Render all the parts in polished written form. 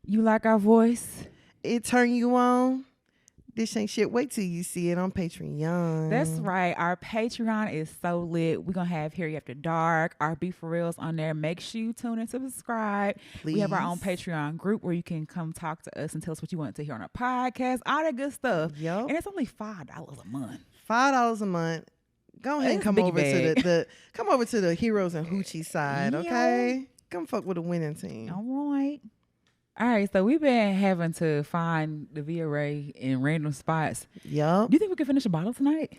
You like our voice? It turn you on? This ain't shit. Wait till you see it on Patreon. That's right. Our Patreon is so lit. We're going to have Harry After Dark, our Be For Reals on there. Make sure you tune in to subscribe. Please. We have our own Patreon group where you can come talk to us and tell us what you want to hear on our podcast. All that good stuff. Yep. And it's only $5 a month. $5 a month. Go ahead and come over to come over to the Heros and Hoochies side, okay? Come fuck with a winning team. All right. All right, so we've been having to find the VRA in random spots. Yup. Do you think we can finish a bottle tonight?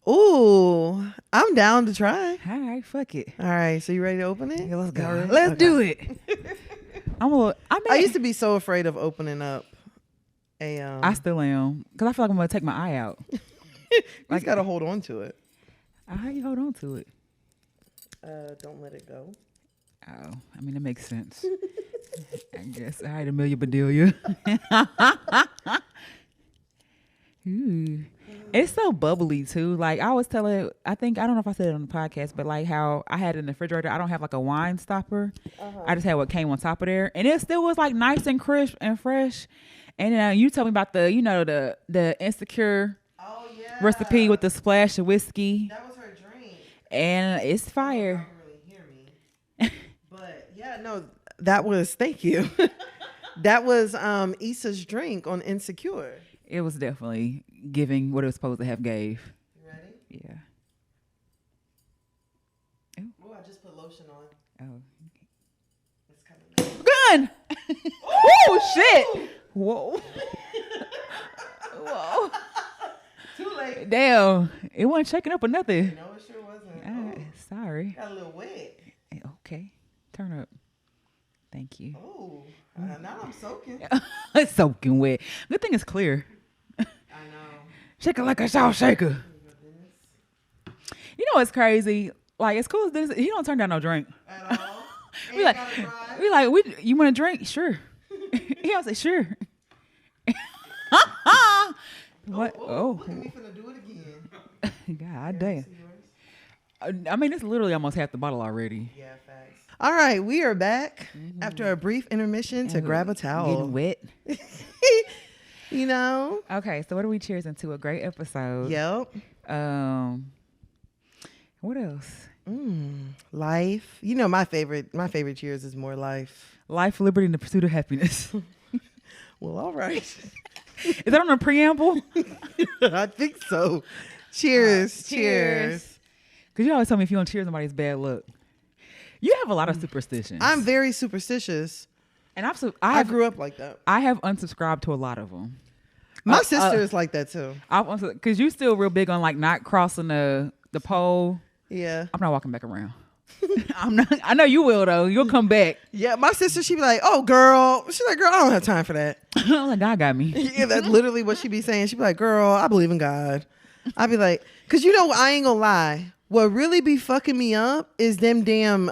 Ooh, I'm down to try. All right, fuck it. All right, so you ready to open it? Yeah, let's go. Right. Let's do it. I used to be so afraid of opening up a. I still am, because I feel like I'm going to take my eye out. You just got to hold on to it. How you hold on to it? Don't let it go. Oh, I mean, that makes sense. I guess. All right, Amelia Bedelia. Ooh. It's so bubbly, too. Like, I was telling, I don't know if I said it on the podcast, but like how I had in the refrigerator, I don't have like a wine stopper. I just had what came on top of there. And it still was like nice and crisp and fresh. And you told me about the Insecure recipe with the splash of whiskey. That was her drink. And it's fire. You don't really hear me. But yeah, no, that was, thank you. That was Issa's drink on Insecure. It was definitely giving what it was supposed to have gave. You ready? Yeah. Oh, I just put lotion on. Oh. It's kind of Gun! Oh, shit! Whoa. Whoa. Too late. Damn. It wasn't shaking up or nothing. No, it sure wasn't. Sorry. Got a little wet. Okay. Turn up. Thank you. Oh, now I'm soaking. It's soaking wet. Good thing it's clear. I know. Shake it like a salt shaker. You know what's crazy? Like, as cool as this, he don't turn down no drink. At all? we like, you want a drink? Sure. He don't say sure. What? Oh. Look at me finna do it again. God damn. I mean, it's literally almost half the bottle already. Yeah, facts. All right, we are back after a brief intermission to grab a towel. Getting wet. You know? Okay, so what are we cheersing to? A great episode. Yep. What else? Life. You know, my favorite cheers is more life. Life, liberty, and the pursuit of happiness. Well, all right. Is that on the preamble? I think so. Cheers. Cheers. Because you always tell me if you don't cheer somebody's bad luck. You have a lot of superstitions. I'm very superstitious. And I grew up like that. I have unsubscribed to a lot of them. My sister is like that too. Because you're still real big on like not crossing the pole. Yeah. I'm not walking back around. I'm not. I know you will though. You'll come back. Yeah, my sister, she be like, "Oh, girl," she's like, "Girl, I don't have time for that." I'm like, God got me. Yeah, that's literally what she be saying. She be like, "Girl, I believe in God." I be like, "Cause you know, I ain't gonna lie. What really be fucking me up is them damn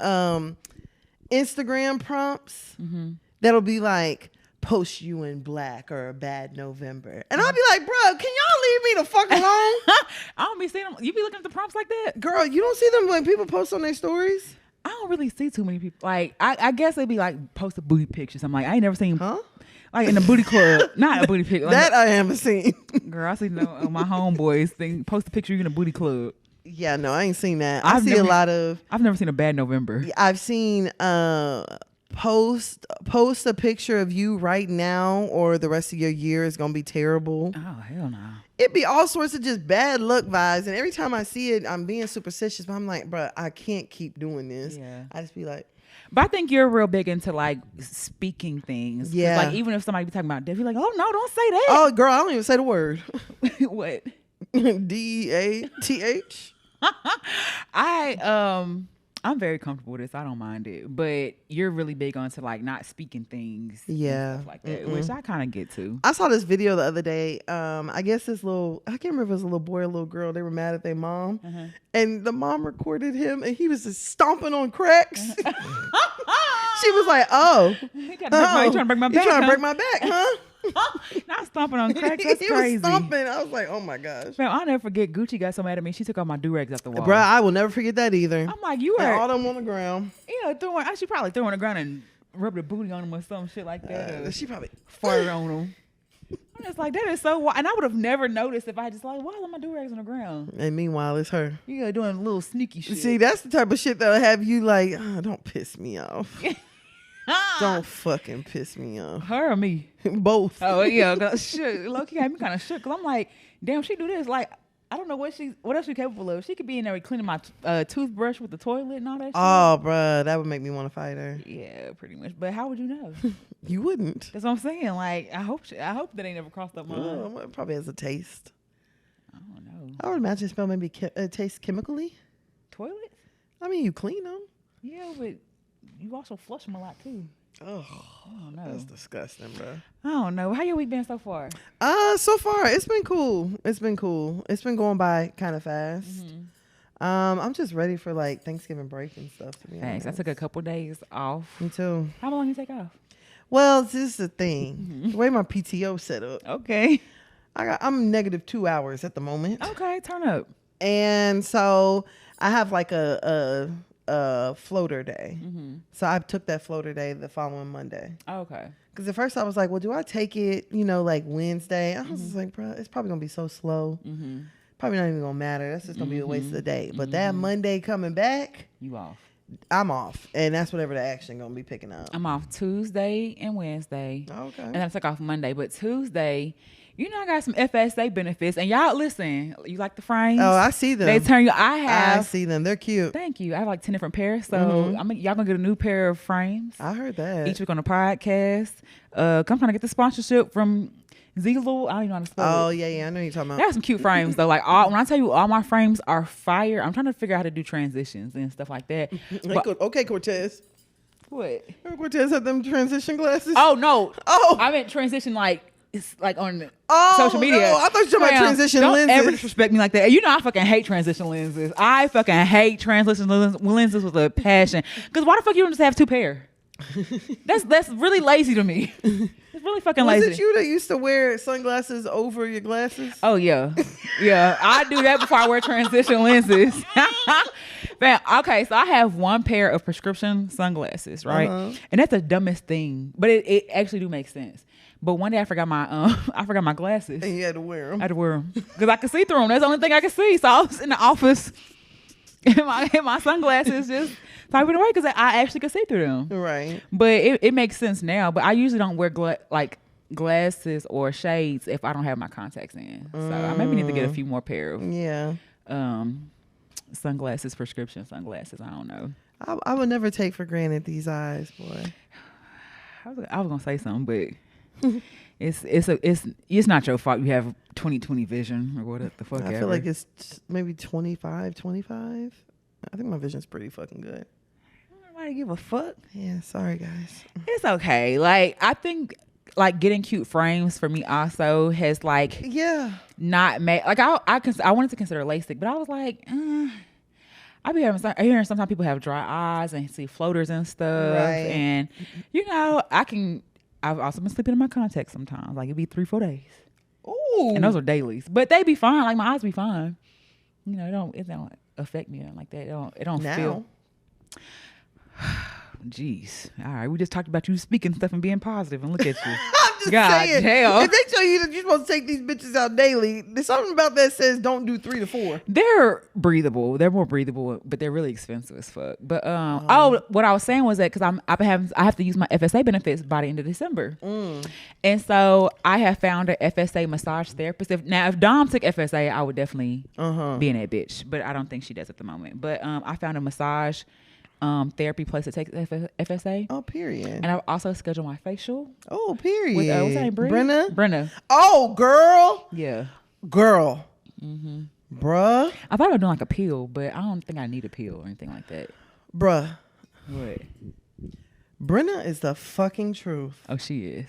Instagram prompts that'll be like, post you in black or a bad November. And I'll be like, bro, can y'all leave me the fuck alone? I don't be seeing them. You be looking at the prompts like that? Girl, you don't see them when people post on their stories? I don't really see too many people. Like, I guess they'd be like, post a booty picture. I'm like, I ain't never seen, like in the booty club. Not a booty picture. Like, that I haven't seen. Girl, I see my homeboys thing, post a picture you in a booty club. Yeah, no, I ain't seen that. I've never seen a bad November. I've seen post a picture of you right now or the rest of your year is gonna be terrible. Oh, hell no. It'd be all sorts of just bad luck vibes, and every time I see it, I'm being superstitious, but I'm like, bro, I can't keep doing this. Yeah. I just be like, but I think you're real big into like speaking things. Yeah. Like even if somebody be talking about death, you're like, oh no, don't say that. Oh girl, I don't even say the word. What? DEATH. I'm very comfortable with this. I don't mind it. But you're really big onto like not speaking things. Yeah. And stuff like that, which I kind of get to. I saw this video the other day. I guess I can't remember if it was a little boy or a little girl. They were mad at their mom. And the mom recorded him and he was just stomping on cracks. She was like, oh. You trying to break my back? You trying to break my back, huh? Not stomping on cracks. That's crazy. He was stomping. I was like, oh my gosh. Man, I'll never forget. Gucci got so mad at me. She took off my do-rags off the wall. Bruh, I will never forget that either. I'm like, you are. All them on the ground. Yeah, she probably threw on the ground and rub the booty on him or some shit like that. She probably fart on him. I'm just like, that is so wild. And I would have never noticed if I just like, why are my do-rags on the ground? And meanwhile, it's her. You doing a little sneaky shit. See, that's the type of shit that'll have you like, don't piss me off. Don't fucking piss me off. Her or me? Both. Oh, yeah. Shit, low-key had me kind of shook. Because I'm like, damn, she do this. Like, I don't know what else she's capable of. She could be in there cleaning my toothbrush with the toilet and all that shit. Oh, bruh, that would make me want to fight her. Yeah, pretty much. But how would you know? You wouldn't. That's what I'm saying. Like, I hope that ain't never crossed up my mind. It probably has a taste. I don't know. I would imagine smell maybe taste chemically. Toilets? I mean, you clean them. Yeah, but you also flush them a lot too. Oh, I don't know. That's disgusting, bro. I don't know. How your week been so far? So far it's been cool. It's been going by kind of fast. Mm-hmm. I'm just ready for like Thanksgiving break and stuff. To be Thanks. honest. I took a couple days off. Me too. How long you take off? Well, this is the thing. The way my PTO set up. Okay. I'm negative 2 hours at the moment. Okay, turn up. And so I have like a floater day. Mm-hmm. So I took that floater day the following Monday. Okay. Because at first I was like, well, do I take it, like Wednesday? I was just like, bro, it's probably going to be so slow. Mm-hmm. Probably not even going to matter. That's just going to be a waste of the day. But that Monday coming back. You off. I'm off. And that's whatever the action going to be picking up. I'm off Tuesday and Wednesday. Okay. And then I took off Monday. But Tuesday, I got some FSA benefits. And y'all, listen, you like the frames? Oh, I see them. They turn you. I see them. They're cute. Thank you. I have like 10 different pairs. So y'all going to get a new pair of frames. I heard that. Each week on the podcast. Come trying to get the sponsorship from Zelo. I don't even know how to spell it. Oh, yeah. I know you're talking about. They have some cute frames, though. Like, when I tell you all my frames are fire, I'm trying to figure out how to do transitions and stuff like that. Okay, Cortez. What? Cortez had them transition glasses? Oh, no. Oh. I meant transition it's like on social media. No, I thought you were talking about transition lenses. Don't ever disrespect me like that. I fucking hate transition lenses. I fucking hate transition lenses with a passion. Because why the fuck you don't just have two pair? That's really lazy to me. It's really fucking lazy. Was it you that used to wear sunglasses over your glasses? Oh, yeah. Yeah. I do that before I wear transition lenses. Man, okay, so I have one pair of prescription sunglasses, right? And that's the dumbest thing. But it actually do make sense. But one day I forgot my glasses. And you had to wear them. I had to wear them because I could see through them. That's the only thing I could see. So I was in the office in my sunglasses just typing away because I actually could see through them. Right. But it makes sense now. But I usually don't wear glasses or shades if I don't have my contacts in. So I maybe need to get a few more pair of sunglasses, prescription sunglasses. I don't know. I would never take for granted these eyes, boy. I was gonna say something, but. It's not your fault you have 20/20 vision or what the fuck. I feel like it's maybe 25. I think my vision's pretty fucking good. Nobody give a fuck. Yeah, sorry guys. It's okay. Like I think like getting cute frames for me also has like not made like I wanted to consider LASIK, but I was like I be hearing sometimes people have dry eyes and see floaters and stuff, right. And I've also been sleeping in my contacts sometimes. Like, it'd be 3-4 days. Ooh. And those are dailies. But they be fine. Like, my eyes be fine. It don't affect me like that. It don't feel. Jeez. All right. We just talked about you speaking stuff and being positive, and look at you. I'm just saying. Damn. If they tell you that you're supposed to take these bitches out daily, there's something about that says don't do 3 to 4. They're breathable. They're more breathable, but they're really expensive as fuck. But what I was saying was that because I have to use my FSA benefits by the end of December, and so I have found an FSA massage therapist. If Dom took FSA, I would definitely be in that bitch. But I don't think she does at the moment. But I found a massage therapy place that takes FSA. Oh, period. And I've also scheduled my facial. Oh, period. With, what's her name? Brenna. Oh, girl. Yeah. Girl. Bruh. I thought about doing like a peel, but I don't think I need a peel or anything like that. Bruh. What? Brenna is the fucking truth. Oh, she is.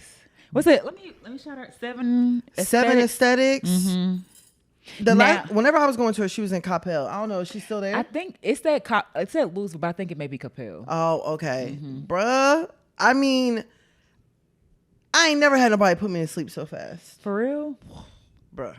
What's it? Let me shout her. 7 Aesthetics. Whenever I was going to her, she was in Capel. I don't know. Is she still there? I think it's at Louisville, but I think it may be Capel. Oh, okay. Bruh. I mean, I ain't never had nobody put me to sleep so fast. For real? Bruh.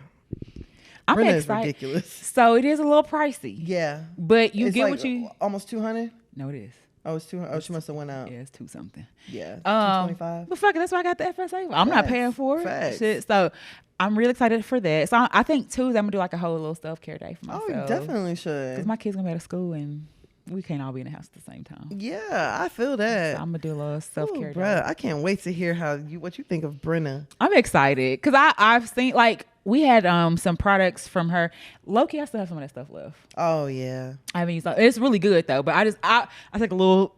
I'm Brenna excited. is ridiculous. So it is a little pricey. Yeah. But you it's get like what you... almost 200? No, it is. Oh, it's 200. Oh, she must have went out. Yeah, it's 2 something. Yeah, 225. But fuck it, that's why I got the FSA. I'm not paying for it. Facts. Shit. So I'm really excited for that. So I think too, I'm gonna do like a whole little self-care day for myself. Oh, you definitely should. Because my kids gonna be out of school and we can't all be in the house at the same time. Yeah, I feel that. So I'm gonna do a little self-care day. Bruh, I can't wait to hear what you think of Brenna. I'm excited because I've seen like we had some products from her. Low-key, I still have some of that stuff left. Oh yeah. I mean, it's really good though. But I take a little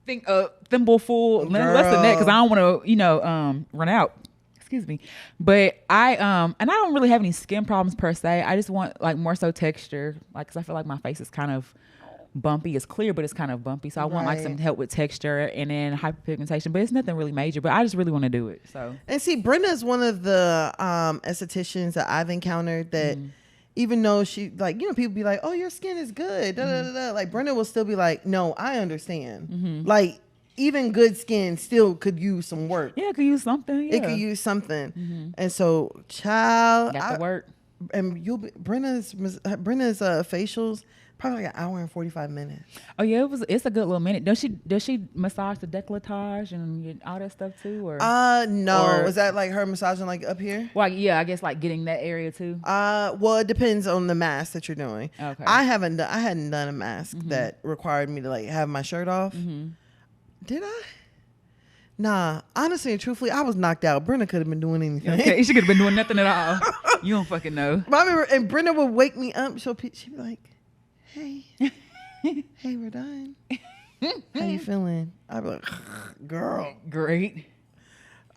thimble full, less than that, because I don't want to run out. Excuse me. But and I don't really have any skin problems per se. I just want like more so texture, like because I feel like my face is kind of bumpy. It's clear, but it's kind of bumpy. So I want like some help with texture and then hyperpigmentation. But it's nothing really major. But I just really want to do it. So and see, Brenna's one of the estheticians that I've encountered that. Even though she, like, people be like, oh, your skin is good. Da, da, da, da. Like, Brenda will still be like, no, I understand. Like, even good skin still could use some work. Yeah, it could use something. Yeah. It could use something. And so, child. Got to work. And Brenna's facials, probably like an hour and 45 minutes. Oh yeah, it's a good little minute. Does she massage the décolletage and all that stuff too, or no? Or, was that like her massaging like up here? Well, yeah, I guess like getting that area too. Well, it depends on the mask that you're doing. Okay. I hadn't done a mask that required me to like have my shirt off. Did I? Nah, honestly and truthfully, I was knocked out. Brenda could have been doing anything. Okay, she could have been doing nothing at all. You don't fucking know. But I remember, and Brenda would wake me up. She'd be like, hey, hey, we're done. How you feeling? I'd be like, girl. Great.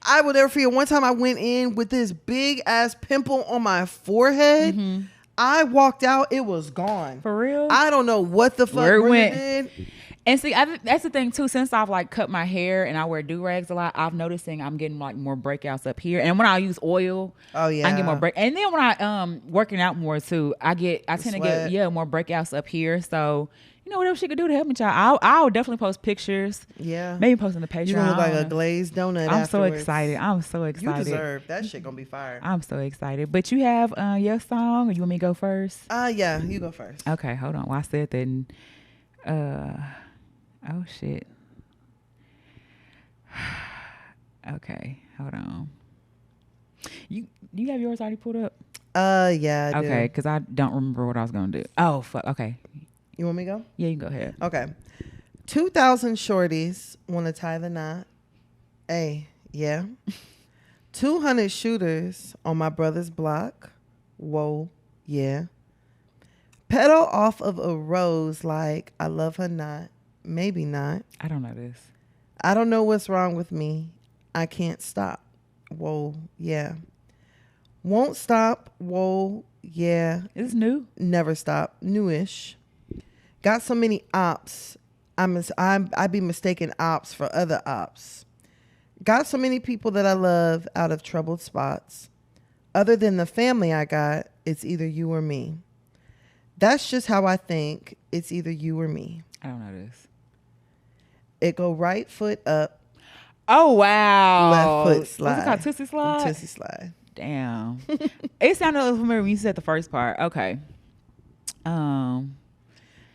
I will never forget one time I went in with this big ass pimple on my forehead. I walked out, it was gone. For real? I don't know what the fuck Where it went. did. And see, that's the thing too. Since I've like cut my hair and I wear do-rags a lot, I'm noticing I'm getting like more breakouts up here. And when I use oil, I get more break. And then when I working out more too, I tend to get more breakouts up here. So whatever she could do to help me, child. I'll definitely post pictures. Yeah, maybe post in the Patreon. You're gonna look like a glazed donut. I'm so excited. You deserve that shit. Gonna be fire. I'm so excited. But you have your song, or you want me to go first? Yeah, you go first. Okay, hold on. Well, I said that. Oh shit. Okay, hold on. You have yours already pulled up? Yeah. I do. Okay, because I don't remember what I was gonna do. Oh fuck. Okay. You want me to go? Yeah, you can go ahead. Okay. 2,000 shorties want to tie the knot. Hey, yeah. 200 shooters on my brother's block. Whoa, yeah. Pedal off of a rose like I love her not. Maybe not. I don't know this. I don't know what's wrong with me. I can't stop. Whoa, yeah. Won't stop. Whoa, yeah. Is this new? Never stop. Newish. Got so many ops. I be mistaking ops for other ops. Got so many people that I love out of troubled spots. Other than the family I got, it's either you or me. That's just how I think. It's either you or me. I don't know this. It go right foot up. Oh wow! Left foot slide. What's it called? Tootsie slide. Tootsie slide. Damn. It sounded a little familiar when you said the first part. Okay.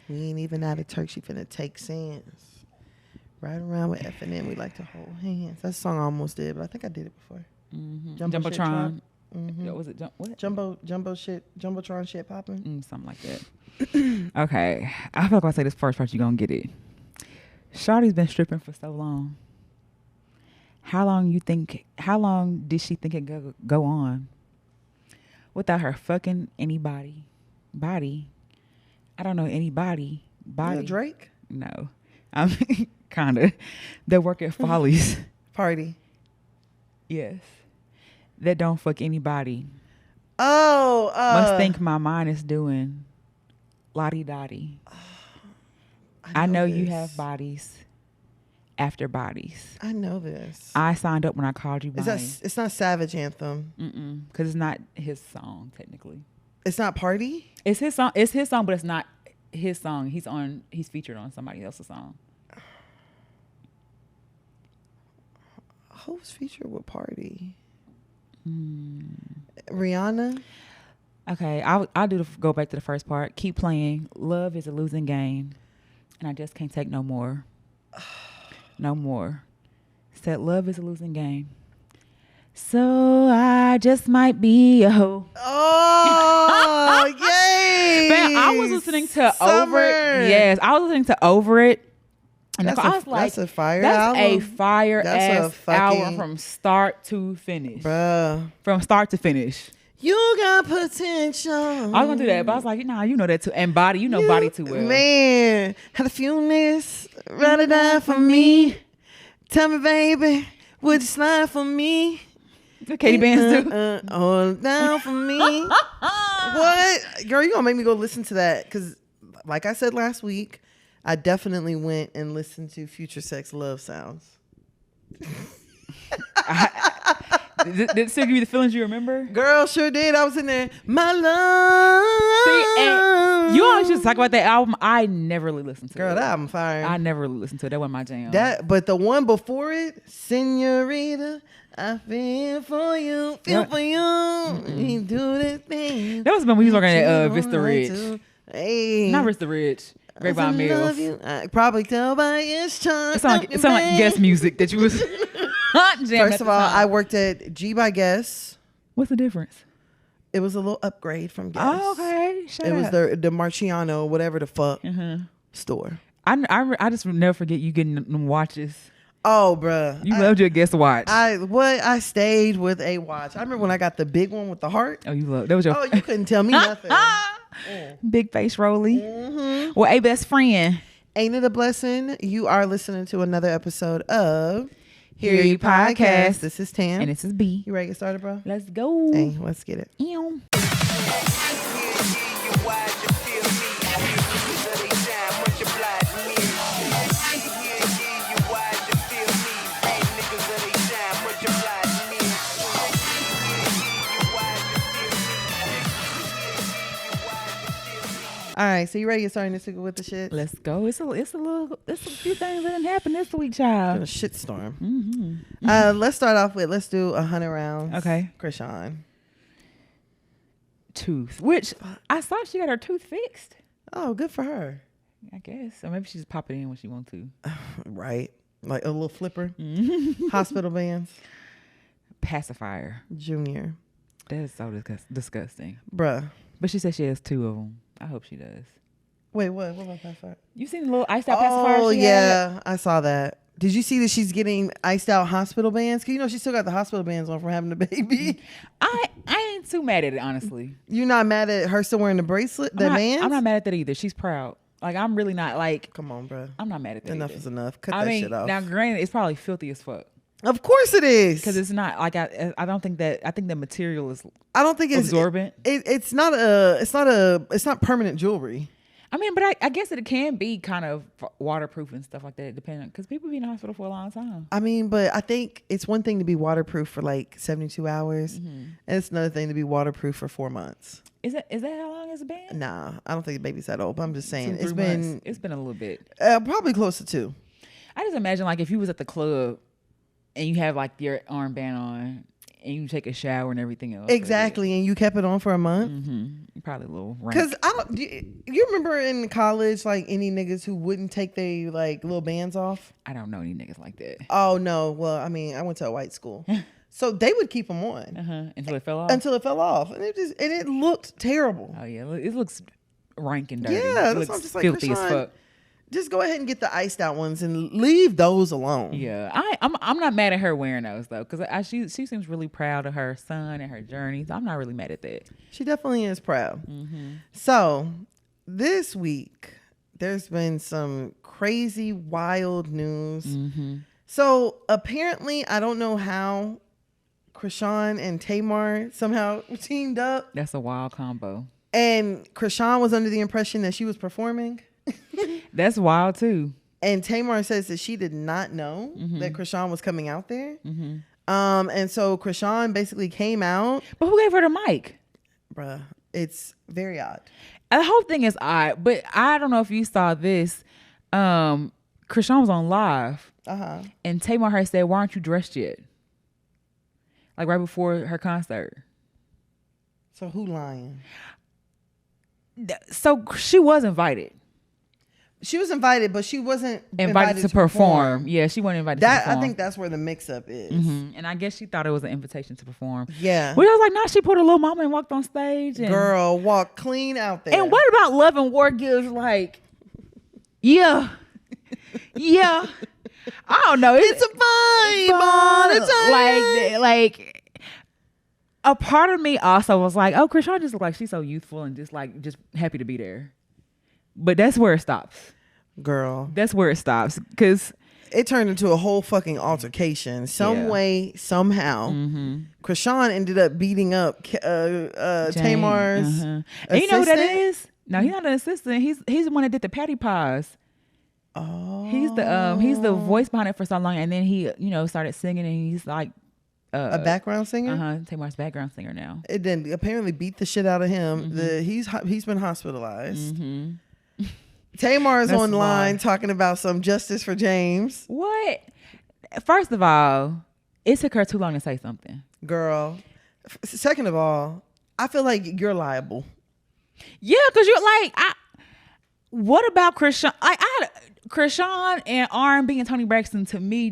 We ain't even out of Turk. She finna take sands. Right around with F&M, we like to hold hands. That song I almost did, but I think I did it before. Jumbotron. Was it what? Jumbotron shit popping? Something like that. Okay. I feel like if I say this first part, you're going to get it. Shawty's been stripping for so long. How long did she think it go on? Without her fucking anybody. Body. I don't know anybody. Body. Drake? No. I'm kind of. That work at Follies. Party. Yes. That don't fuck anybody. Oh. Must think my mind is doing lottie dottie. I know you have bodies after bodies. I know this. I signed up when I called you. It's not Savage Anthem. Because it's not his song technically. It's not Party? It's his song. It's his song, but it's not his song. He's featured on somebody else's song. Who's featured with Party? Rihanna? Okay, I'll go back to the first part. Keep playing. Love is a losing game. And I just can't take no more. No more. Said love is a losing game. So I just might be a hoe. Oh, yay! Man, I was listening to Over It. Yes, I was listening to Over It. And I was like, that's a fire that's album. a fire That's ass album from start to finish. Bruh. From start to finish. You got potential. I was gonna do that, but I was like, nah, you know that too. And Body, you know Body too well. Man, had a few niggas ride or die for me. Tell me, baby, would you slide for me? Katie Bands too. Hold down for me. What? Girl, you gonna make me go listen to that? Because like I said last week, I definitely went and listened to Future Sex Love Sounds. Did it still give you the feelings you remember? Girl, sure did. I was in there. My love. See, and you always just talk about that album. I never really listened to it. Girl, that album fire. I never really listened to it. That wasn't my jam. But the one before it, Senorita, I feel for you, for you. You do the thing. That was when we was working at Vista Ridge. Hey. Not Vista Ridge. Grapevine Mills. I probably tell by its charm. It sounded like guest music that you was jamming. First of all, I worked at G by Guess. What's the difference? It was a little upgrade from Guess. Oh, okay. It was the Marciano, whatever the fuck store. I just never forget you getting them watches. Oh, bruh. You loved your Guess watch. I stayed with a watch. I remember when I got the big one with the heart. Oh, you loved that was your. Oh, you couldn't tell me nothing. Big face Rolly. Well, a best friend. Ain't it a blessing? You are listening to another episode of Hearyepodcast. This is Tam. And this is B. You ready to get started, bro? Let's go. Hey, let's get it. Ew. All right, so you ready to get started this week with the shit? Let's go. It's a few things that didn't happen this week, child. A shit storm. Let's start off with, let's do 100 rounds. Okay. Chrisean. Tooth, which I saw she got her tooth fixed. Oh, good for her. I guess. Or maybe she just pop it in when she wants to. Right. Like a little flipper. Hospital bands. Pacifier. Junior. That is so disgusting. Bruh. But she said she has 2 of them. I hope she does. Wait, what about pacifier? You seen the little iced out pacifier? Oh, yeah. I saw that. Did you see that she's getting iced out hospital bands? Because, you know, she still got the hospital bands on from having the baby. I ain't too mad at it, honestly. You're not mad at her still wearing the bracelet, the bands? I'm not mad at that either. She's proud. Like, I'm really not like... Come on, bro. I'm not mad at that Enough either. is enough. Cut that shit off. Now, granted, it's probably filthy as fuck. Of course it is. Because it's not like I don't think that I think the material is. I don't think it's absorbent. It's not permanent jewelry. I mean, but I guess it can be kind of waterproof and stuff like that, depending because people be in the hospital for a long time. I mean, but I think it's one thing to be waterproof for like 72 hours, and it's another thing to be waterproof for 4 months. Is that how long it's been? Nah, I don't think the baby's that old. But I'm just saying 2-3 months. It's been a little bit. Probably close to 2. I just imagine like if you was at the club and you have like your armband on and you take a shower and everything else. Exactly, and you kept it on for a month. Probably a little rank. Because you remember in college, like any niggas who wouldn't take their like little bands off? I don't know any niggas like that. Oh no, well I mean I went to a white school, so they would keep them on until it fell off. And it looked terrible. Oh yeah, it looks rank and dirty. Yeah, it that's looks just like filthy as Chrisean, fuck. Just go ahead and get the iced out ones and leave those alone. Yeah, I'm not mad at her wearing those though, because she seems really proud of her son and her journey. So I'm not really mad at that. She definitely is proud. So this week there's been some crazy, wild news. So apparently, I don't know how Chrisean and Tamar somehow teamed up. That's a wild combo. And Chrisean was under the impression that she was performing. That's wild too. And Tamar says that she did not know that Chrisean was coming out there. And so Chrisean basically came out. But who gave her the mic? Bruh, it's very odd. The whole thing is odd, but I don't know if you saw this. Chrisean was on live. And Tamar said, "Why aren't you dressed yet?" Like right before her concert. So who lying? So she was invited. She was invited, but she wasn't invited to perform. Yeah, she wasn't invited to perform. I think that's where the mix-up is. And I guess she thought it was an invitation to perform. Yeah. Well, I was like, nah, she put her little mama and walked on stage. And, girl, walked clean out there. And what about Love and War gives? Like, yeah. I don't know. It's a vibe on a time. Like a part of me also was like, oh, Chrisean just look like she's so youthful and just happy to be there. But that's where it stops. Girl. That's where it stops. Because it turned into a whole fucking altercation. Some way, somehow. Chrisean ended up beating up Tamar's assistant. And you know who that is? No, he's not an assistant. He's the one that did the patty pies. Oh. He's the voice behind it for so long, and then he started singing, and he's like a background singer. Tamar's background singer now. It then apparently beat the shit out of him. He's been hospitalized. Tamar's online talking about some justice for James. What? First of all, it took her too long to say something. Girl. Second of all, I feel like you're liable. Yeah, because you're like, what about Chrisean? Chrisean and R&B and Toni Braxton, to me,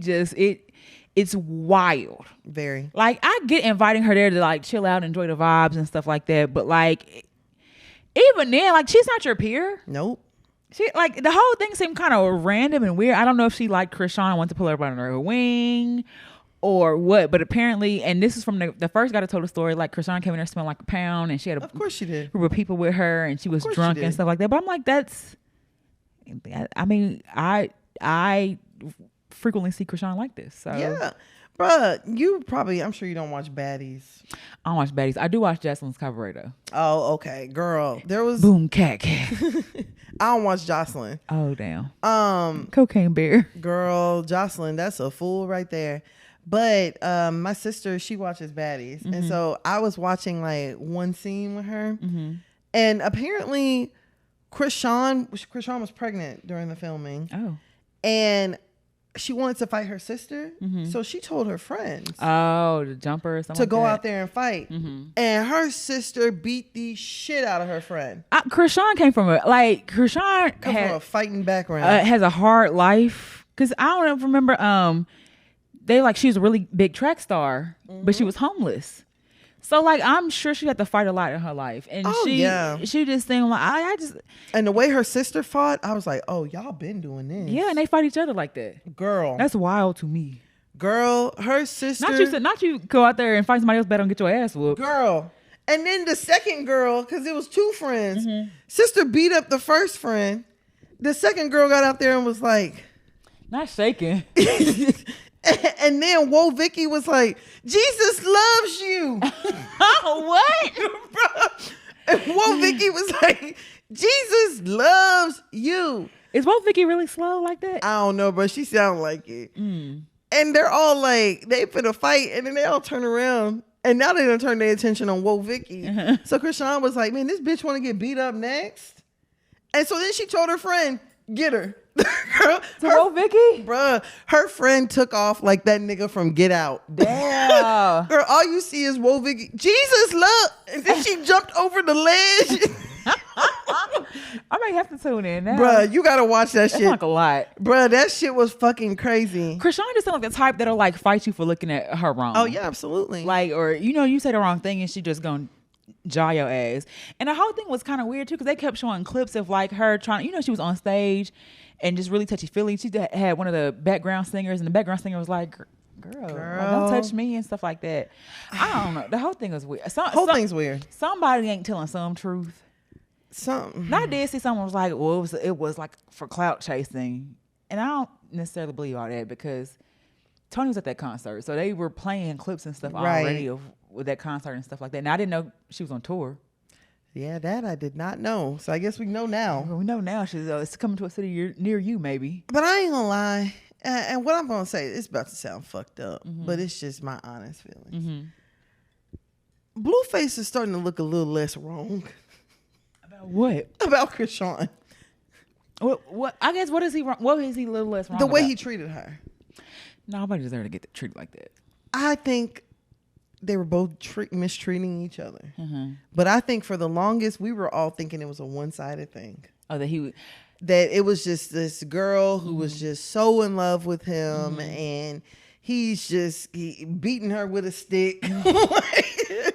it's wild. Very. Like, I get inviting her there to like chill out, enjoy the vibes and stuff like that. But like, even then, like, she's not your peer. Nope. She like the whole thing seemed kind of random and weird. I don't know if she liked Chrisean and wanted to pull her under her wing or what, but apparently, and this is from the first guy that told the story, like Chrisean came in there smelling like a pound and she had of course she did. Group of people with her and she was drunk and stuff like that. But I'm like, I mean, I frequently see Chrisean like this. So yeah. Bruh, I'm sure you don't watch Baddies. I don't watch Baddies. I do watch Jocelyn's Cabaret though. Oh, okay. Girl, there was... Boom, cat. I don't watch Jocelyn. Oh, damn. Cocaine Bear. Girl, Jocelyn, that's a fool right there. But my sister, she watches Baddies. And so I was watching like one scene with her. And apparently Chrisean was pregnant during the filming. Oh. And she wanted to fight her sister, so she told her friends. Oh, the jumper or something to go out there and fight. And her sister beat the shit out of her friend. Chrisean came from a fighting background. Has a hard life. Because I don't remember. She was a really big track star, but she was homeless. So like I'm sure she had to fight a lot in her life, and she just seemed like I just. And the way her sister fought, I was like, oh, y'all been doing this. Yeah, and they fight each other like that. Girl, that's wild to me. Girl, her sister. Not you go out there and fight somebody else better and get your ass whooped. Girl, and then the second girl, because it was two friends. Sister beat up the first friend. The second girl got out there and was like, not shaking. And then Whoa Vicky was like, Jesus loves you. What? And Whoa Vicky was like, Jesus loves you. Is Whoa Vicky really slow like that? I don't know, but she sounded like it. And they're all like, they finna fight, and then they all turn around. And now they done turn their attention on Whoa Vicky. So Chrisean was like, man, this bitch want to get beat up next. And so then she told her friend, get her. Girl, Whoa Vicky? Bruh, her friend took off like that nigga from Get Out. Damn. Girl, all you see is Whoa Vicky. Jesus, look. And then she jumped over the ledge. I might have to tune in now. Bruh, you gotta watch that shit. Like a lot. Bruh, that shit was fucking crazy. Chrisean just sounds like the type that'll like fight you for looking at her wrong. Oh yeah, absolutely. Like, or you say the wrong thing and she just gonna jaw your ass. And the whole thing was kind of weird too, because they kept showing clips of like her trying, she was on stage and just really touchy-feely. She had one of the background singers, and the background singer was like, girl, like, don't touch me and stuff like that. I don't know. The whole thing was weird. Whole thing's weird. Somebody ain't telling some truth. Something. I did see someone was like, well, it was like for clout chasing. And I don't necessarily believe all that, because Tony was at that concert. So they were playing clips and stuff already with that concert and stuff like that. And I didn't know she was on tour. Yeah, that I did not know. So I guess we know now. Well, we know now it's coming to a city near you, maybe. But I ain't gonna lie. And what I'm gonna say, it's about to sound fucked up, but it's just my honest feelings. Blueface is starting to look a little less wrong. About what? About Chrisean. What? I guess what is he wrong? What is he a little less wrong? The way he treated her. Nobody deserves to get treated like that. I think they were both mistreating each other. But I think for the longest, we were all thinking it was a one-sided thing. Oh, that that it was just this girl who was just so in love with him, and he's just beating her with a stick.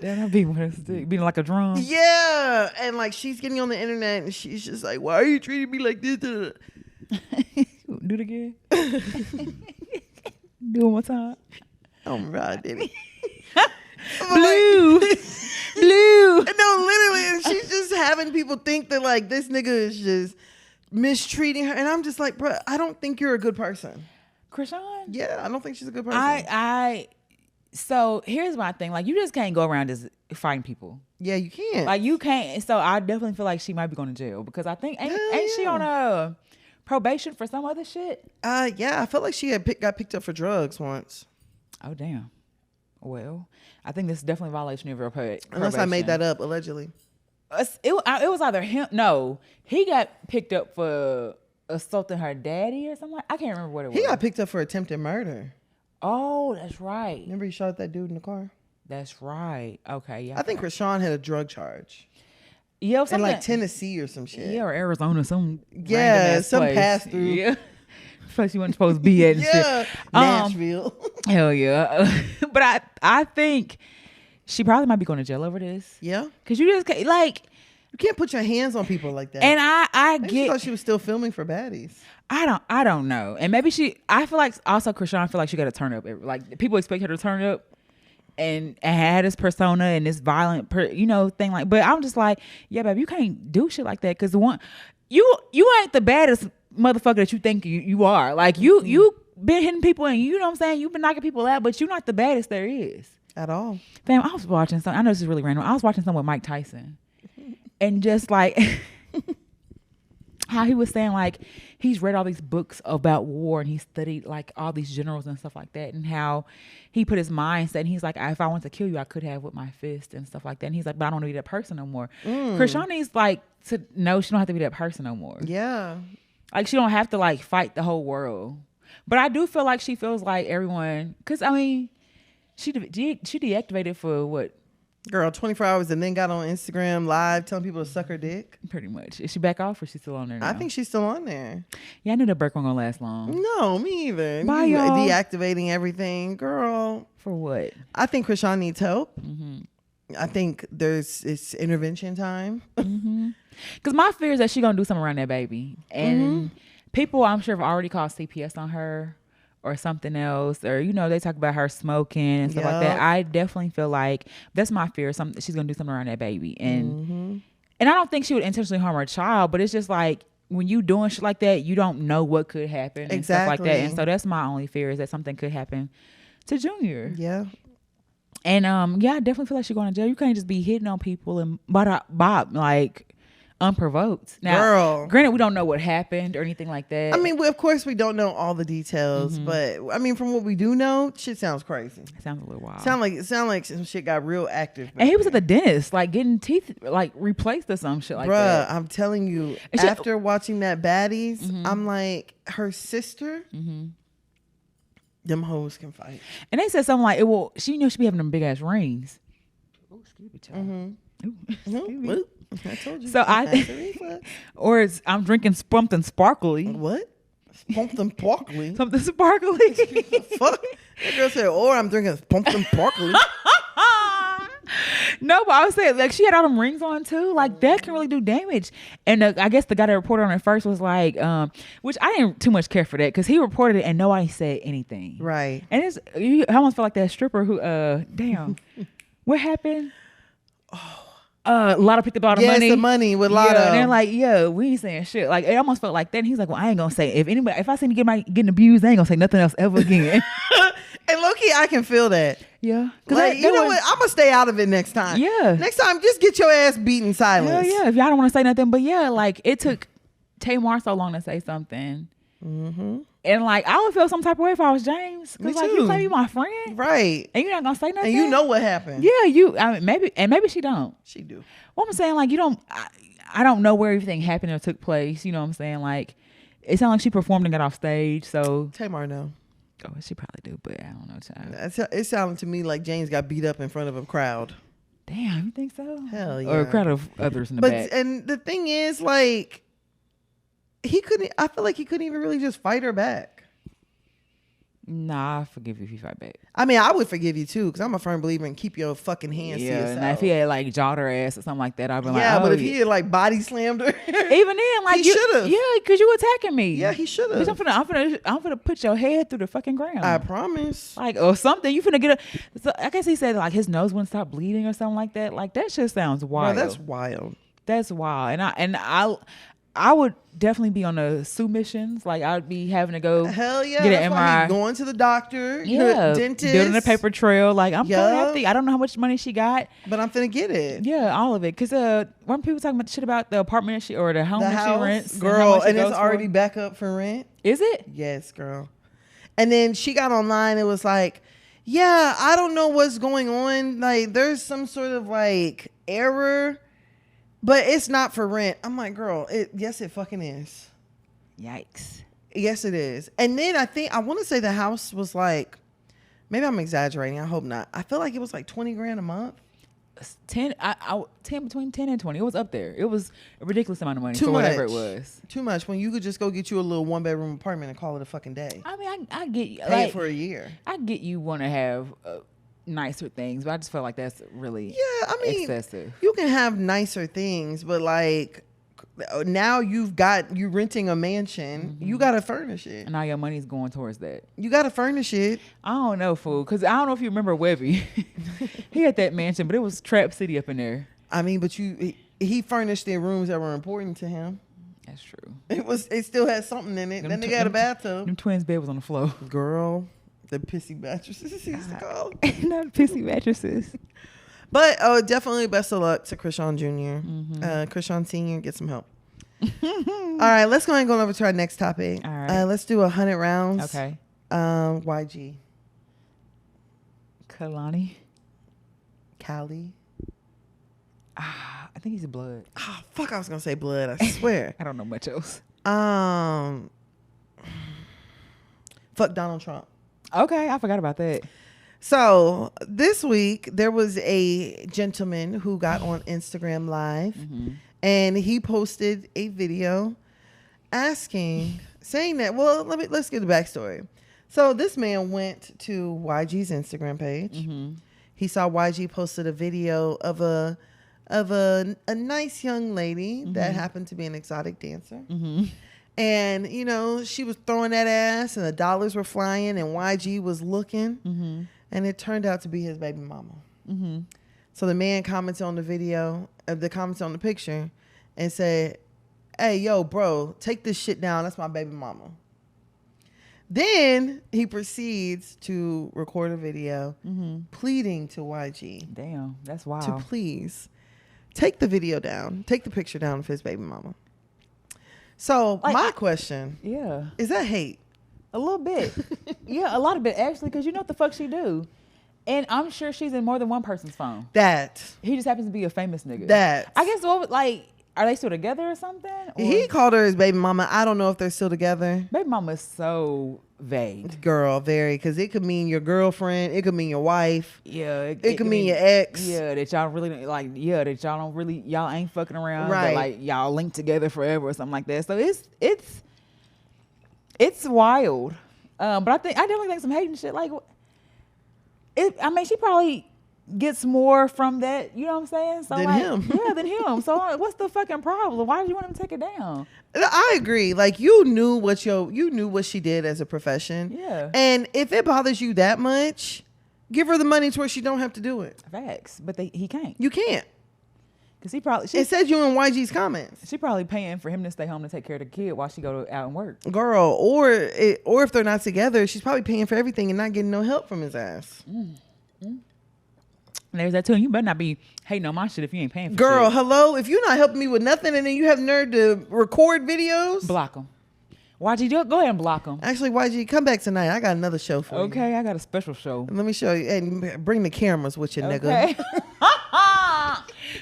They're not beating with a stick, beating like a drum. Yeah, and like she's getting on the internet, and she's just like, "Why are you treating me like this?" Do it again. Do it one more time. Oh my God, Denny. Blue. Blue. No, literally, and she's just having people think that like this nigga is just mistreating her, and I'm just like, bro, I don't think you're a good person. Chrisean? Yeah, I don't think she's a good person. So here's my thing. Like, you just can't go around just fighting people. Yeah, you can't. Like, you can't. So I definitely feel like she might be going to jail because I think ain't she on a probation for some other shit? Yeah, I felt like she got picked up for drugs once. Oh damn. Well, I think this is definitely a violation of her probation. Unless I made that up, allegedly. It was either him. No, he got picked up for assaulting her daddy or something. I can't remember what it was. He got picked up for attempted murder. Oh, that's right. Remember he shot that dude in the car? That's right. Okay, yeah. I think Chrisean had a drug charge. Yeah, in like Tennessee or some shit. Yeah, or Arizona, some some pass through. Yeah. Place you weren't supposed to be at and shit. Nashville. Hell yeah. But I think she probably might be going to jail over this. Yeah. Because you just can't, like, you can't put your hands on people like that. And I maybe get. She thought she was still filming for baddies. I don't know. And maybe I feel like also Chrisean feel like she got to turn up. Like, people expect her to turn up and had this persona and this violent, thing. Like, but I'm just like, yeah, babe, you can't do shit like that. Because you ain't the baddest motherfucker that you think you are. Like, you been hitting people and you know what I'm saying? You've been knocking people out, but you're not the baddest there is. At all. Fam, I was watching something. I know this is really random. I was watching something with Mike Tyson. And just like how he was saying, like, he's read all these books about war and he studied like all these generals and stuff like that, and how he put his mindset, and he's like, if I want to kill you, I could have with my fist and stuff like that. And he's like, but I don't want to be that person no more. Chrisean needs like to know she don't have to be that person no more. Yeah. Like, she don't have to like fight the whole world. But I do feel like she feels like everyone, because I mean, she deactivated for what? Girl, 24 hours and then got on Instagram live telling people to suck her dick. Pretty much. Is she back off or is she still on there now? I think she's still on there. Yeah, I knew the break wasn't gonna last long. No, me either. Bye, y'all. Deactivating everything. Girl. For what? I think Chrisean needs help. Mm-hmm. I think it's intervention time. Because my fear is that she's gonna do something around that baby. And people, I'm sure, have already called CPS on her or something else, or they talk about her smoking and stuff like that. I definitely feel like that's my fear. She's gonna do something around that baby, and I don't think she would intentionally harm her child, but it's just like when you doing shit like that, you don't know what could happen and stuff like that. And so that's my only fear, is that something could happen to Junior. Yeah. And I definitely feel like she's going to jail. You can't just be hitting on people and bop like unprovoked. Now, girl, granted, we don't know what happened or anything like that. I mean, of course, we don't know all the details, but I mean, from what we do know, shit sounds crazy. It sounds a little wild. Sound like some shit got real active. And he was at the dentist, like getting teeth like replaced or some shit like that. Bruh, I'm telling you, after watching that Baddies, I'm like, her sister, them hoes can fight. And they said something like, she knew she'd be having them big ass rings. Oh, excuse me, child. Excuse me. I told you. So or I'm drinking something sparkly. What? Something sparkly? Something sparkly. Fuck. That girl said, or I'm drinking something sparkly. No, but I was saying, like, she had all them rings on too. Like, that can really do damage. And I guess the guy that reported on it first was like, which I didn't too much care for that, because he reported it and nobody said anything. Right. And you almost felt like that stripper who, damn, what happened? Lotto picked up all the money. Yes, the money with Lotto. Yeah, and they're like, we ain't saying shit. Like, it almost felt like that. And he's like, well, I ain't gonna say, if I see you getting abused, I ain't gonna say nothing else ever again. And low-key, I can feel that. Yeah. Like, you know what? I'm gonna stay out of it next time. Yeah. Next time, just get your ass beat in silence. Hell yeah. If y'all don't want to say nothing, but yeah, like, it took Tamar so long to say something. And like, I would feel some type of way if I was James, because like, you claim you my friend, right? And you're not gonna say nothing, and you know what happened. Yeah, I mean, maybe she don't. She do. Well, I'm saying, like, you don't. I don't know where everything happened or took place. You know what I'm saying? Like, it sounded like she performed and got off stage. So Tamar know. Oh, she probably do, but I don't know. Child. It sounded to me like James got beat up in front of a crowd. Damn, you think so? Hell yeah. Or a crowd of others in the back. And the thing is, like, he couldn't. I feel like he couldn't even really just fight her back. Nah, I forgive you if you fight back. I mean, I would forgive you too, because I'm a firm believer in keep your fucking hands to yourself. And if he had like jawed her ass or something like that, I'd be like, but if he had like body slammed her, even then, like he should have. Yeah, because you attacking me. Yeah, he should have. I'm finna put your head through the fucking ground. I promise. Like or something. You finna get a. So I guess he said like his nose wouldn't stop bleeding or something like that. Like that shit sounds wild. Bro, that's wild. That's wild. And I would definitely be on the submissions. Like I'd be having to go. Hell yeah, get an MRI. MRI. Going to the doctor. Yeah, dentist. building a paper trail. Like I'm so happy. I don't know how much money she got, but I'm finna get it. Yeah, all of it. Cause weren't people talking about shit about the apartment that or the home that she rents, girl, and it's already back up for rent. Is it? Yes, girl. And then she got online. It was like, yeah, I don't know what's going on. Like there's some sort of like error. But it's not for rent. I'm like, girl, yes, it fucking is. Yikes. Yes, it is. And then I want to say the house was like, maybe I'm exaggerating. I hope not. I feel like it was like $20,000 a month. 10 between 10 and 20. It was up there. It was a ridiculous amount of money for whatever it was. Too much when you could just go get you a little 1-bedroom apartment and call it a fucking day. I mean, I get you. Pay it for a year. I get you want to have nicer things, but I just felt like that's really excessive. You can have nicer things, but like now you're renting a mansion, you gotta furnish it, and all your money's going towards that. You gotta furnish it. I don't know, fool, because I don't know if you remember Webby. He had that mansion, but it was Trap City up in there. I mean, but he furnished the rooms that were important to him. That's true. It still had something in it. Then they got a bathtub. Them twins' bed was on the floor. Girl. The pissy mattresses he used to call. Not pissy mattresses. But definitely best of luck to Chrisean Jr. Chrisean Sr. Get some help. All right, let's go ahead and go over to our next topic. All right. Let's do 100 rounds. Okay. YG. Kalani. Cali. I think he's a blood. Oh, fuck, I was going to say blood. I swear. I don't know much else. Fuck Donald Trump. Okay, I forgot about that. So this week there was a gentleman who got on Instagram Live, and he posted a video saying that. Well, let's get the backstory. So this man went to YG's Instagram page. He saw YG posted a video of a nice young lady that happened to be an exotic dancer. And, you know, she was throwing that ass and the dollars were flying and YG was looking. And it turned out to be his baby mama. So the man commented on the video, comments on the picture and said, hey, yo, bro, take this shit down. That's my baby mama. Then he proceeds to record a video pleading to YG. Damn, that's wild. To please take the video down. Take the picture down of his baby mama. So like, my question, is that hate? A little bit. Yeah, a lot of it actually, because you know what the fuck she do. And I'm sure she's in more than one person's phone. He just happens to be a famous nigga. I guess are they still together or something? Or? He called her his baby mama. I don't know if they're still together. Baby mama is so vague. Girl, very, because it could mean your girlfriend, it could mean your wife. Yeah, it could mean your ex. Yeah, that y'all really like. Yeah, that y'all don't really, y'all ain't fucking around. Right, like y'all linked together forever or something like that. So it's wild. But I definitely think some hating shit. Like, I mean, she probably gets more from that. You know what I'm saying? So than him. Yeah, than him. So what's the fucking problem? Why did you want him to take it down? I agree. Like you knew what she did as a profession. Yeah. And if it bothers you that much, give her the money to where she don't have to do it. Facts. But he can't. You can't. Because it says you in YG's comments. She probably paying for him to stay home to take care of the kid while she go out and work. Girl, or if they're not together, she's probably paying for everything and not getting no help from his ass. There's that too. You better not be hating on my shit if you ain't paying for Girl, shit. Hello? If you're not helping me with nothing and then you have nerve to record videos. Block them. YG, go ahead and block them. Actually, YG, come back tonight. I got another show for you. Okay, I got a special show. Let me show you. And bring the cameras with you, nigga.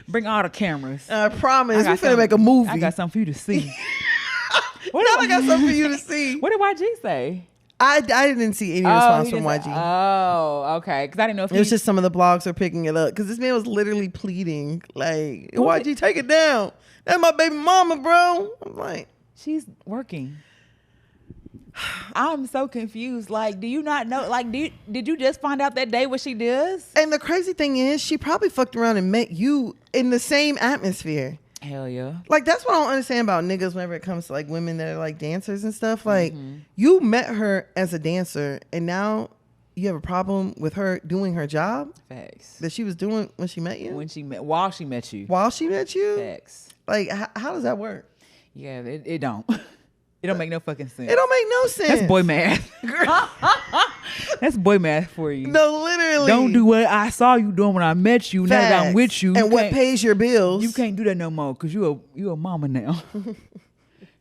Bring all the cameras. I promise. We're finna make a movie. I got something for you to see. I got something for you to see. What did YG say? I didn't see any response from YG. Okay. Because I didn't know if it was just some of the blogs are picking it up. Because this man was literally pleading, like, YG, take it down. That's my baby mama, bro. I'm like, She's working. I'm so confused. Like, do you not know? Like, did you just find out that day what she does? And the crazy thing is, she probably fucked around and met you in the same atmosphere. Hell yeah. Like, that's what I don't understand about niggas whenever it comes to like women that are like dancers and stuff. Like, you met her as a dancer, and now you have a problem with her doing her job. Facts. That she was doing when she met you. While she met you. While she met you. Facts. Like, how does that work? Yeah, it don't. It don't make no fucking sense. It don't make no sense. That's boy math. That's boy math for you. No, literally. Don't do what I saw you doing when I met you. Now that I'm with you. And what pays your bills. You can't do that no more because you a mama now.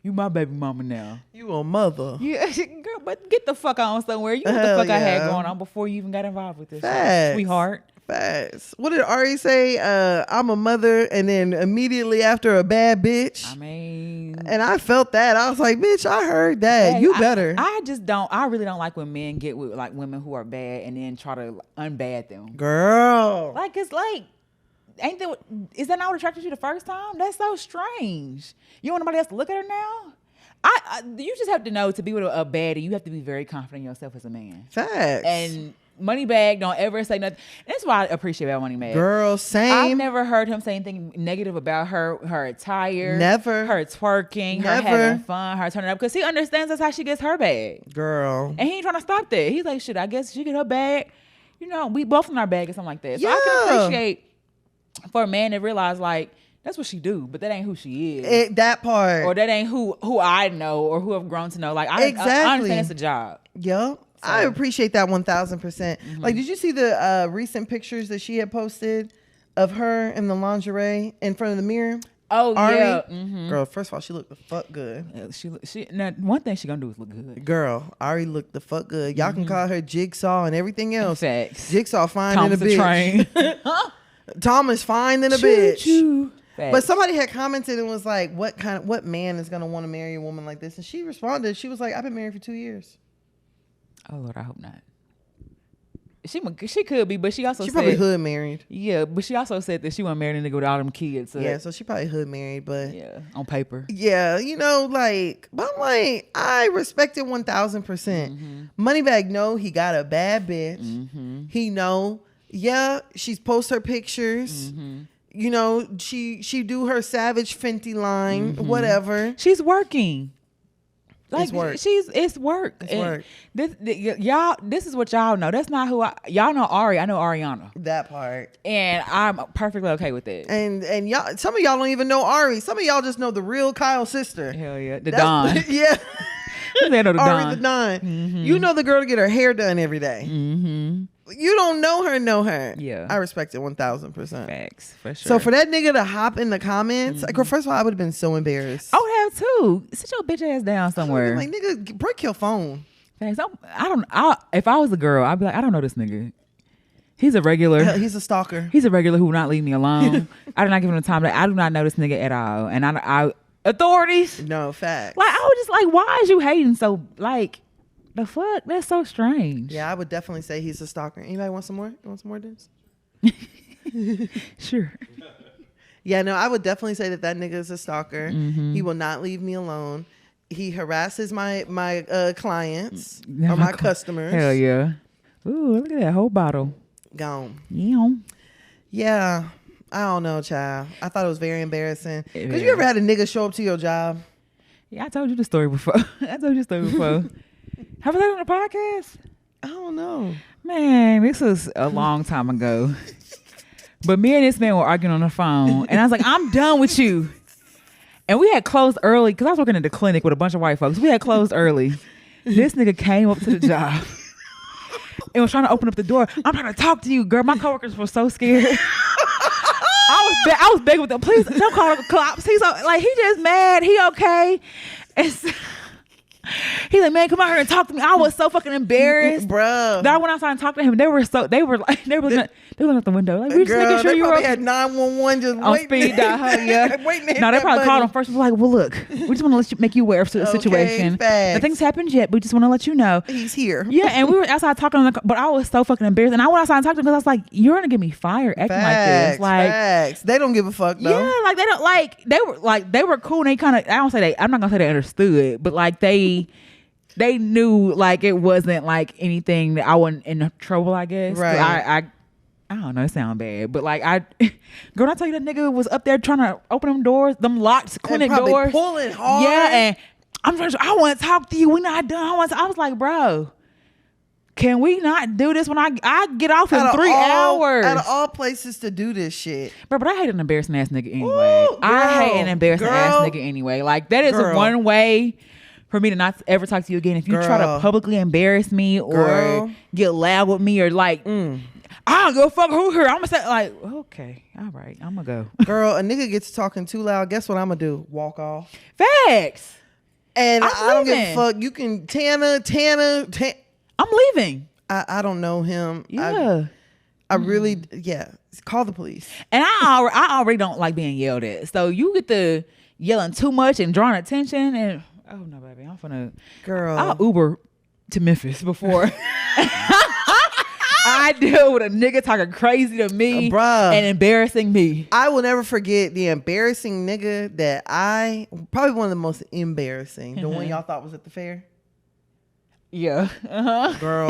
You my baby mama now. You a mother. Yeah, girl, but get the fuck on somewhere. You know what the fuck I had going on before you even got involved with this shit, sweetheart. Facts. What did Ari say? I'm a mother, and then immediately after a bad bitch. I mean, and I felt that. I was like, bitch, I heard that. Hey, You better. I really don't like when men get with like women who are bad and then try to unbad them. Girl. Like, it's like, is that not what attracted you the first time? That's so strange. You want nobody else to look at her now? You just have to know, to be with a baddie, you have to be very confident in yourself as a man. Facts. And Moneybag don't ever say nothing. That's why I appreciate about Moneybag. Girl, same. I've never heard him say anything negative about her attire. Never. Her twerking, Never. her having fun, her turning up. Because he understands that's how she gets her bag. Girl. And he ain't trying to stop that. He's like, shit, I guess she get her bag. You know, we both in our bag or something like that. So I can appreciate for a man to realize, like, that's what she do, but that ain't who she is. That part. Or that ain't who I know or who I've grown to know. Like, I understand it's a job. Yep. So. I appreciate that 1,000%. Like, did you see the recent pictures that she had posted of her in the lingerie in front of the mirror? Oh, Ari? yeah. Girl, first of all, she looked the fuck good. Yeah, now, one thing she gonna do is look good. Girl, Ari looked the fuck good. Y'all can call her Jigsaw and everything else. Facts. Jigsaw fine than a bitch. Train. Thomas fine than a bitch. Choo. But somebody had commented and was like, what man is gonna want to marry a woman like this? And she responded, she was like, I've been married for 2 years. Oh Lord, I hope not. She could be, but she also she said, probably hood married. Yeah, but she also said that she wasn't married a nigga with all them kids. So yeah, so she probably hood married, but yeah, on paper. Yeah, you know, like, but I'm like, I respect it 1,000%. Moneybag know he got a bad bitch. He know, yeah, she's post her pictures. You know, she do her Savage Fenty line, whatever. She's working. Like, it's work. It's work. It's work. This is what y'all know. That's not who y'all know. Ari, I know Ariana. That part. And I'm perfectly okay with it. And y'all, some of y'all don't even know Ari. Some of y'all just know the real Kyle's sister. Hell yeah, the Don. Yeah. They know the Ari Don. the Don. You know the girl to get her hair done every day. You don't know her. Yeah. I respect it 1,000%. Facts, for sure. So for that nigga to hop in the comments, like, first of all, I would have been so embarrassed. I would have too. Sit your bitch ass down somewhere. Like, nigga, break your phone. Facts. If I was a girl, I'd be like, I don't know this nigga. He's a regular. He's a stalker. He's a regular who will not leave me alone. I do not give him the time. I do not know this nigga at all. And I authorities. No, facts. Like, I was just like, why is you hating so, like, the fuck? That's so strange. Yeah, I would definitely say he's a stalker. Anybody want some more? You want some more Dims? Sure. Yeah, no, I would definitely say that nigga is a stalker. He will not leave me alone. He harasses my clients or my customers. Hell yeah. Ooh, look at that whole bottle. Gone. Yeah. I don't know, child. I thought it was very embarrassing. Because you ever had a nigga show up to your job? Yeah, I told you the story before. Have I said it on the podcast? I don't know. Man, this was a long time ago. But me and this man were arguing on the phone. And I was like, I'm done with you. And we had closed early because I was working at the clinic with a bunch of white folks. We had closed early. This nigga came up to the job and was trying to open up the door. I'm trying to talk to you, girl. My coworkers were so scared. I was begging with them, please don't call the cops. He's like, he just mad. He okay. And so, He's like, man, come out here and talk to me. I was so fucking embarrassed, bruh. That I went outside and talked to him. They were looking at the window, like, we just making sure you were had 911 just on waiting. speed dial. Yeah, waiting. No, they probably called him first. Like, well, look, we just want to make you aware of the situation. Nothing's happened yet, but we just want to let you know he's here. Yeah, and we were outside talking, but I was so fucking embarrassed, and I went outside and talked to him because I was like, "You're gonna get me fired acting like this." Like, facts. They don't give a fuck though. Yeah, like they don't they were cool. And they kind of, I'm not gonna say they understood, but like they knew like it wasn't like anything that I wasn't in trouble. I guess. Right. I don't know. It sounds bad, but like girl, I tell you that nigga was up there trying to open them doors, them locked clinic doors, pulling hard. Yeah, and I want to talk to you. We're not done. I was like, bro, can we not do this when I get off in 3 hours? Out of all places to do this shit. Bro, but I hate an embarrassing ass nigga anyway. Ooh, I hate an embarrassing ass nigga anyway. Like, that is one way for me to not ever talk to you again. If you try to publicly embarrass me or get loud with me or like, I don't give a fuck who here. I'm gonna say like, okay, all right, I'm gonna go. Girl, a nigga gets talking too loud. Guess what I'm gonna do? Walk off. Facts. And I don't give a fuck. You can Tana. I'm leaving. I don't know him. Yeah. I really, call the police. And I already don't like being yelled at. So you get the yelling too much and drawing attention and, oh no, baby, I'm finna. Girl. I'll Uber to Memphis before I deal with a nigga talking crazy to me and embarrassing me. I will never forget the embarrassing nigga that probably one of the most embarrassing, the one y'all thought was at the fair. Yeah. Girl.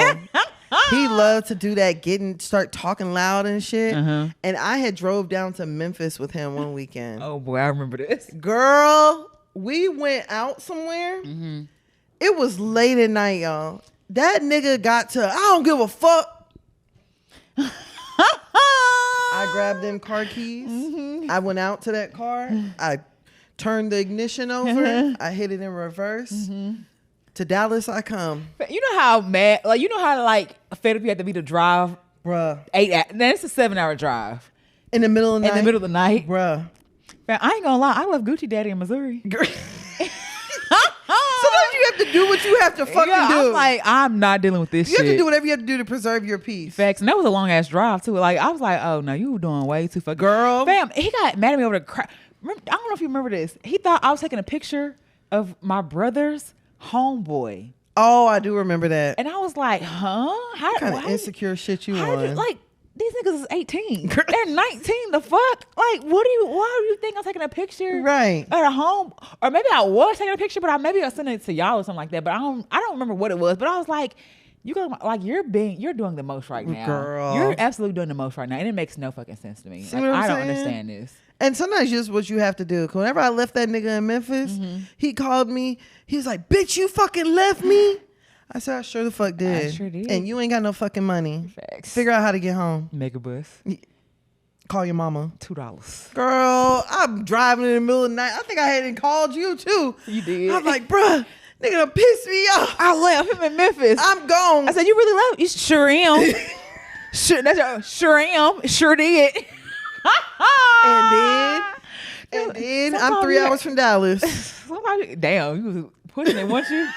He loved to do that, start talking loud and shit. And I had drove down to Memphis with him one weekend. Oh boy, I remember this. Girl, we went out somewhere. It was late at night, y'all. That nigga got to, I don't give a fuck. I grabbed them car keys. I went out to that car. I turned the ignition over. I hit it in reverse. To Dallas I come. You know how mad, like, you know how like fed up you have to be to drive, bruh. That's a 7-hour drive. In the middle of the night. In the middle of the night, bruh. Man, I ain't gonna lie, I love Gucci Daddy in Missouri. Sometimes you have to do what you have to fucking do. I'm like, I'm not dealing with this shit. You have to do whatever you have to do to preserve your peace. Facts. And that was a long ass drive too. Like, I was like, oh no, you were doing way too fucking. Girl. Fam, he got mad at me over the crap. I don't know if you remember this. He thought I was taking a picture of my brother's homeboy. Oh, I do remember that. And I was like, huh? What kind of insecure shit you on? Like, these niggas is 18. They're 19. The fuck? Like, why do you think I'm taking a picture? Right. At a home? Or maybe I was taking a picture, but maybe I sent it to y'all or something like that. But I don't remember what it was. But I was like, you're doing the most right now. Girl. You're absolutely doing the most right now. And it makes no fucking sense to me. See like, what I'm I don't saying? understand this. And sometimes just what you have to do. Whenever I left that nigga in Memphis, he called me. He was like, bitch, you fucking left me? I said, I sure the fuck did. I sure did. And you ain't got no fucking money. Facts. Figure out how to get home. Megabus. Call your mama. $2. Girl, I'm driving in the middle of the night. I think I hadn't called you too. You did. I'm like, bruh, nigga done pissed me off. I left him in Memphis. I'm gone. I said, you really left? You sure am. Sure am. Sure did. And then I'm 3 hours from Dallas. Damn, you was pushing it, weren't you?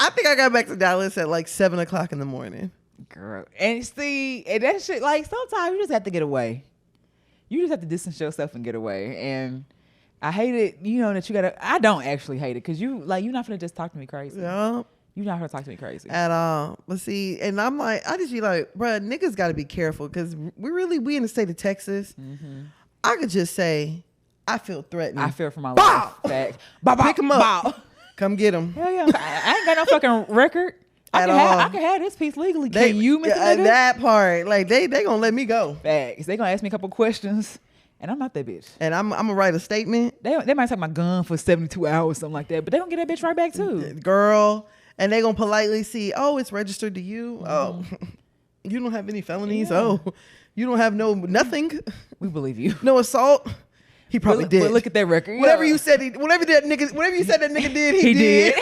I think I got back to Dallas at like 7 o'clock in the morning. Girl. And see, and that shit, like, sometimes you just have to get away. You just have to distance yourself and get away. And I hate it, you know, that you gotta, I don't actually hate it, because you're not gonna just talk to me crazy. Yeah. You're not gonna talk to me crazy. At all. But see, and I'm like, I just be like, bruh, niggas gotta be careful, because we in the state of Texas. I could just say, I feel threatened. I fear for my Bow! life. Facts. Pick him up. Bow. Come get him. Hell yeah. I ain't got no fucking record. I can have this piece legally. Can you, Mr. Nigga? That part, like they gonna let me go. Facts. They gonna ask me a couple questions, and I'm not that bitch. And I'm gonna write a statement. They might take my gun for 72 hours, something like that, but they gonna get that bitch right back too. Girl. And they gonna politely see, oh, it's registered to you. Oh, you don't have any felonies. Yeah. Oh, you don't have nothing. We believe you. No assault. He probably did. But look at that record. Whatever you said, whatever you said that nigga did, he did.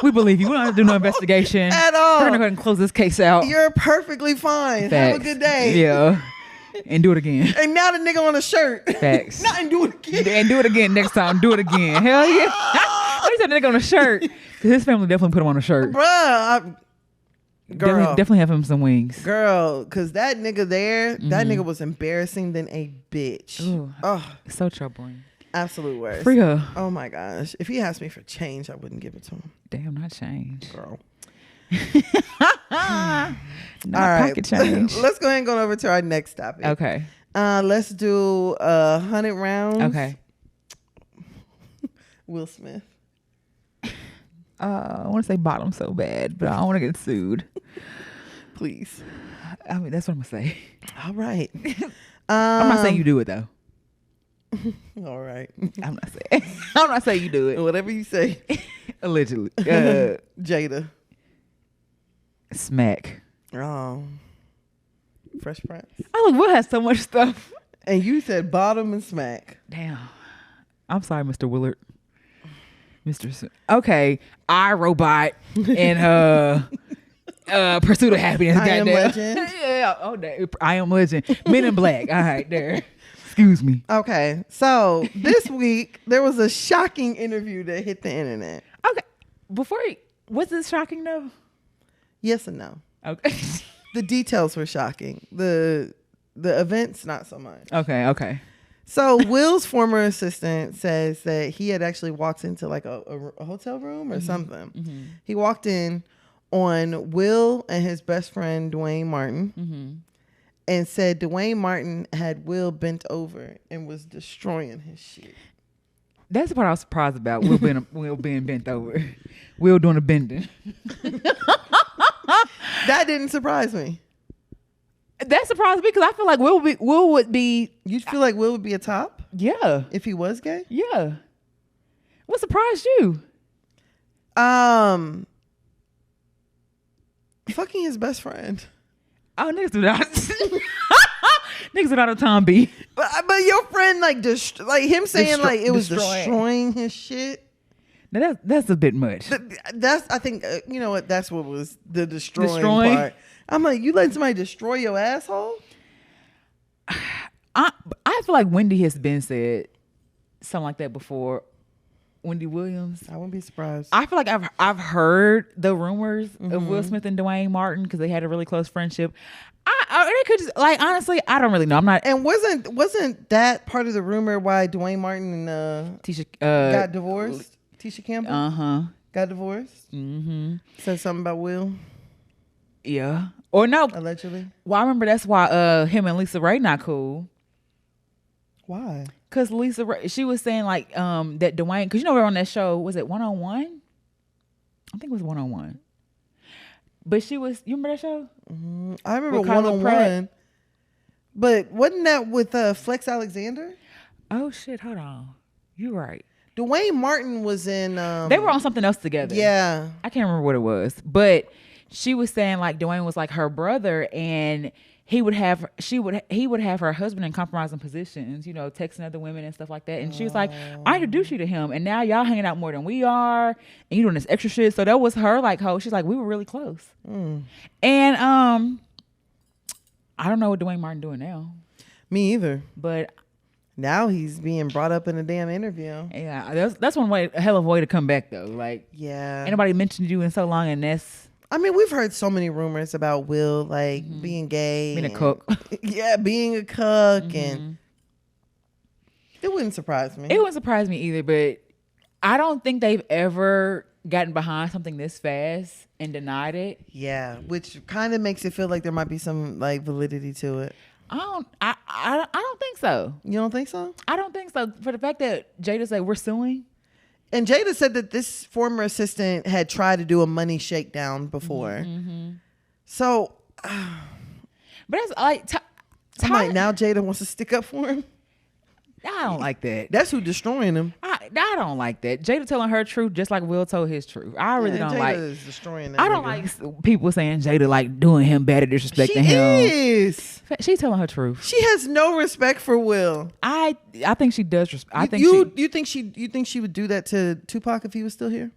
We believe you. We don't have to do no investigation at all. We're gonna go ahead and close this case out. You're perfectly fine. Facts. Have a good day. Yeah. And do it again. And now the nigga on the shirt. Facts. Not and do it again. And do it again next time. Do it again. Hell yeah. said nigga on a shirt. Cause his family definitely put him on a shirt. Bruh, girl. Definitely have him some wings. Girl, because that nigga there, that nigga was embarrassing than a bitch. Ooh, so troubling. Absolute worst. Free her. Oh my gosh. If he asked me for change, I wouldn't give it to him. Damn, not change. Girl. Not All right. pocket change. Let's go ahead and go over to our next topic. Okay. Let's do 100 rounds. Okay. Will Smith. I want to say bottom so bad, but I don't want to get sued. Please. I mean, that's what I'm going to say. All right. I'm not saying you do it, though. All right. I'm not saying you do it. Whatever you say. Allegedly. Jada. Smack. Oh. Fresh Prince. Oh, look, Will has so much stuff. And you said bottom and smack. Damn. I'm sorry, Mr. Willard. Okay. iRobot and Pursuit of Happiness. I Am Legend. Yeah. Oh, I Am Legend. Men in Black. All right, there. Excuse me. Okay. So this week there was a shocking interview that hit the internet. Okay. Was this shocking though? Yes and no. Okay. The details were shocking. The events not so much. Okay. So Will's former assistant says that he had actually walked into like a hotel room or something. Mm-hmm. He walked in on Will and his best friend Dwayne Martin and said Dwayne Martin had Will bent over and was destroying his shit. That's the part I was surprised about. Will being bent over. Will doing a bending. That didn't surprise me. That surprised me because I feel like Will would be. You feel like Will would be a top? Yeah. If he was gay? Yeah. What surprised you? Fucking his best friend. Oh, niggas do not. Niggas without a Tom B. But your friend like him saying like it was destroying his shit. Now that's a bit much. That's I think you know what that's what was the destroying part. I'm like, you letting somebody destroy your asshole? I feel like Wendy has been said something like that before. Wendy Williams. I wouldn't be surprised. I feel like I've heard the rumors of Will Smith and Dwayne Martin because they had a really close friendship. They could just like honestly, I don't really know. I'm not. And wasn't that part of the rumor why Dwayne Martin and Tisha got divorced? Tisha Campbell. Got divorced. Said something about Will. Yeah. Or no. Allegedly. Well, I remember that's why him and Lisa Ray not cool. Why? Because Lisa Ray, she was saying like that Dwayne, because you know we were on that show, was it 101? I think it was 101. But she was, you remember that show? I remember 101. But wasn't that with Flex Alexander? Oh shit, hold on. You're right. Dwayne Martin was in they were on something else together. Yeah. I can't remember what it was. But she was saying like Dwayne was like her brother and he would have her husband in compromising positions, you know, texting other women and stuff like that. And she was like, I introduced you to him and now y'all hanging out more than we are and you doing this extra shit. So that was her like she's like, we were really close. And I don't know what Dwayne Martin doing now. Me either. But now he's being brought up in a damn interview. Yeah, that's one way, a hell of a way to come back though. Like, yeah, ain't nobody mentioned you in so long, and that's. I mean, we've heard so many rumors about Will, like being gay, being a cook. Yeah, being a cook, and it wouldn't surprise me. It wouldn't surprise me either, but I don't think they've ever gotten behind something this fast and denied it. Yeah, which kind of makes it feel like there might be some like validity to it. I don't think so. You don't think so? I don't think so. For the fact that Jada said we're suing. And Jada said that this former assistant had tried to do a money shakedown before. So, but it's like, I'm like, now Jada wants to stick up for him. I don't like that. That's who destroying him. I don't like that. Jada telling her truth just like Will told his truth. I really don't Jada like. Is destroying that I don't like people saying Jada like doing him bad or disrespecting him. She is. She's telling her truth. She has no respect for Will. I think she does. You think she would do that to Tupac if he was still here?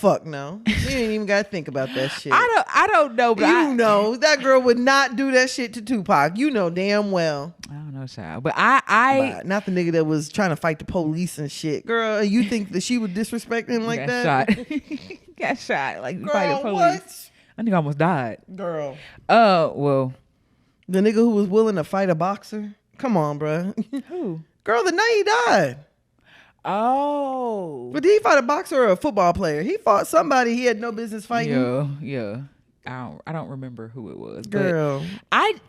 Fuck no. You ain't even got to think about that shit. I don't know, but you know that girl would not do that shit to Tupac. You know damn well. I don't know, child. But I not the nigga that was trying to fight the police and shit. Girl, you think that she would disrespect him like that? Got shot. Like, girl, fight the police. What? I think I almost died. Girl. Well. The nigga who was willing to fight a boxer? Come on, bro. Who? Girl, the night he died. Oh. But did he fight a boxer or a football player? He fought somebody he had no business fighting. Yeah. I don't remember who it was. Girl. But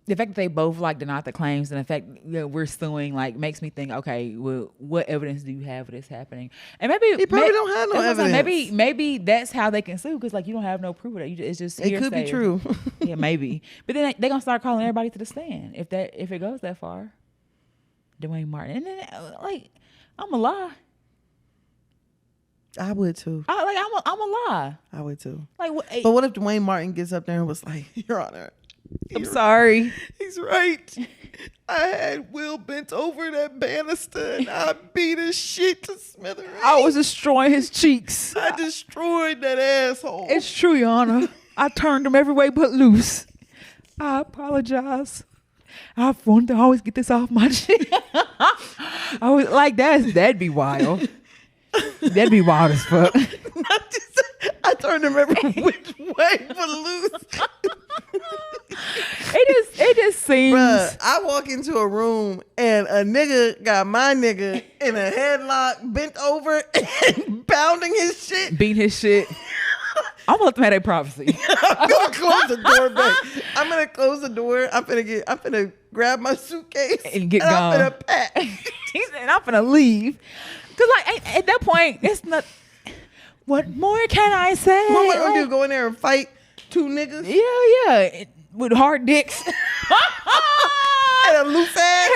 the fact that they both like denied the claims and the fact that we're suing like makes me think, okay, well, what evidence do you have of this happening? And maybe he probably don't have no evidence. Maybe that's how they can sue, because like you don't have no proof of that. It's just it could be true. Yeah, maybe. But then they're gonna start calling everybody to the stand if it goes that far. Dwayne Martin, and then like I'm a lie. I would too. I'm a lie. I would too. Like, but what if Dwayne Martin gets up there and was like, Your Honor, I'm sorry. He's right. I had Will bent over that banister and I beat his shit to smithereens. I was destroying his cheeks. I destroyed that asshole. It's true, Your Honor. I turned him every way but loose. I apologize. I wanted to always get this off my chest. I was like, that'd be wild. That'd be wild as fuck. I turned him every which way but loose. It just seems. Bruh, I walk into a room and a nigga got my nigga in a headlock, bent over and pounding his shit. Beating his shit. I'm gonna let them have their prophecy. I'm gonna close the door back. I'm gonna close the door. I'm gonna grab my suitcase and get gone. I'm gonna pack. He said, I'm gonna leave. Cause like at that point, it's not. What more can I say? What am I gonna do? Go in there and fight two niggas? Yeah, with hard dicks and a loose ass.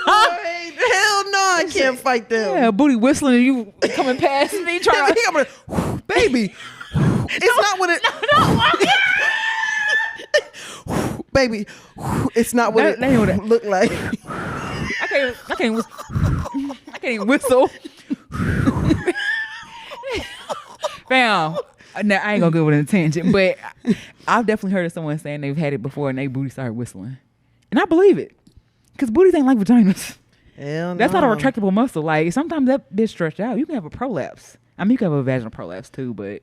Boy, hell no, I can't fight them. Yeah, booty whistling and you coming past me trying to. Baby, it's not what it. No. Baby, it's not what it look like. I can't even whistle. Fam, now I ain't gonna go with an tangent, but I've definitely heard of someone saying they've had it before and they booty started whistling, and I believe it, because booties ain't like vaginas. Hell no. That's not a retractable muscle. Like sometimes that bitch stretched out. You can have a prolapse. I mean, you can have a vaginal prolapse too, but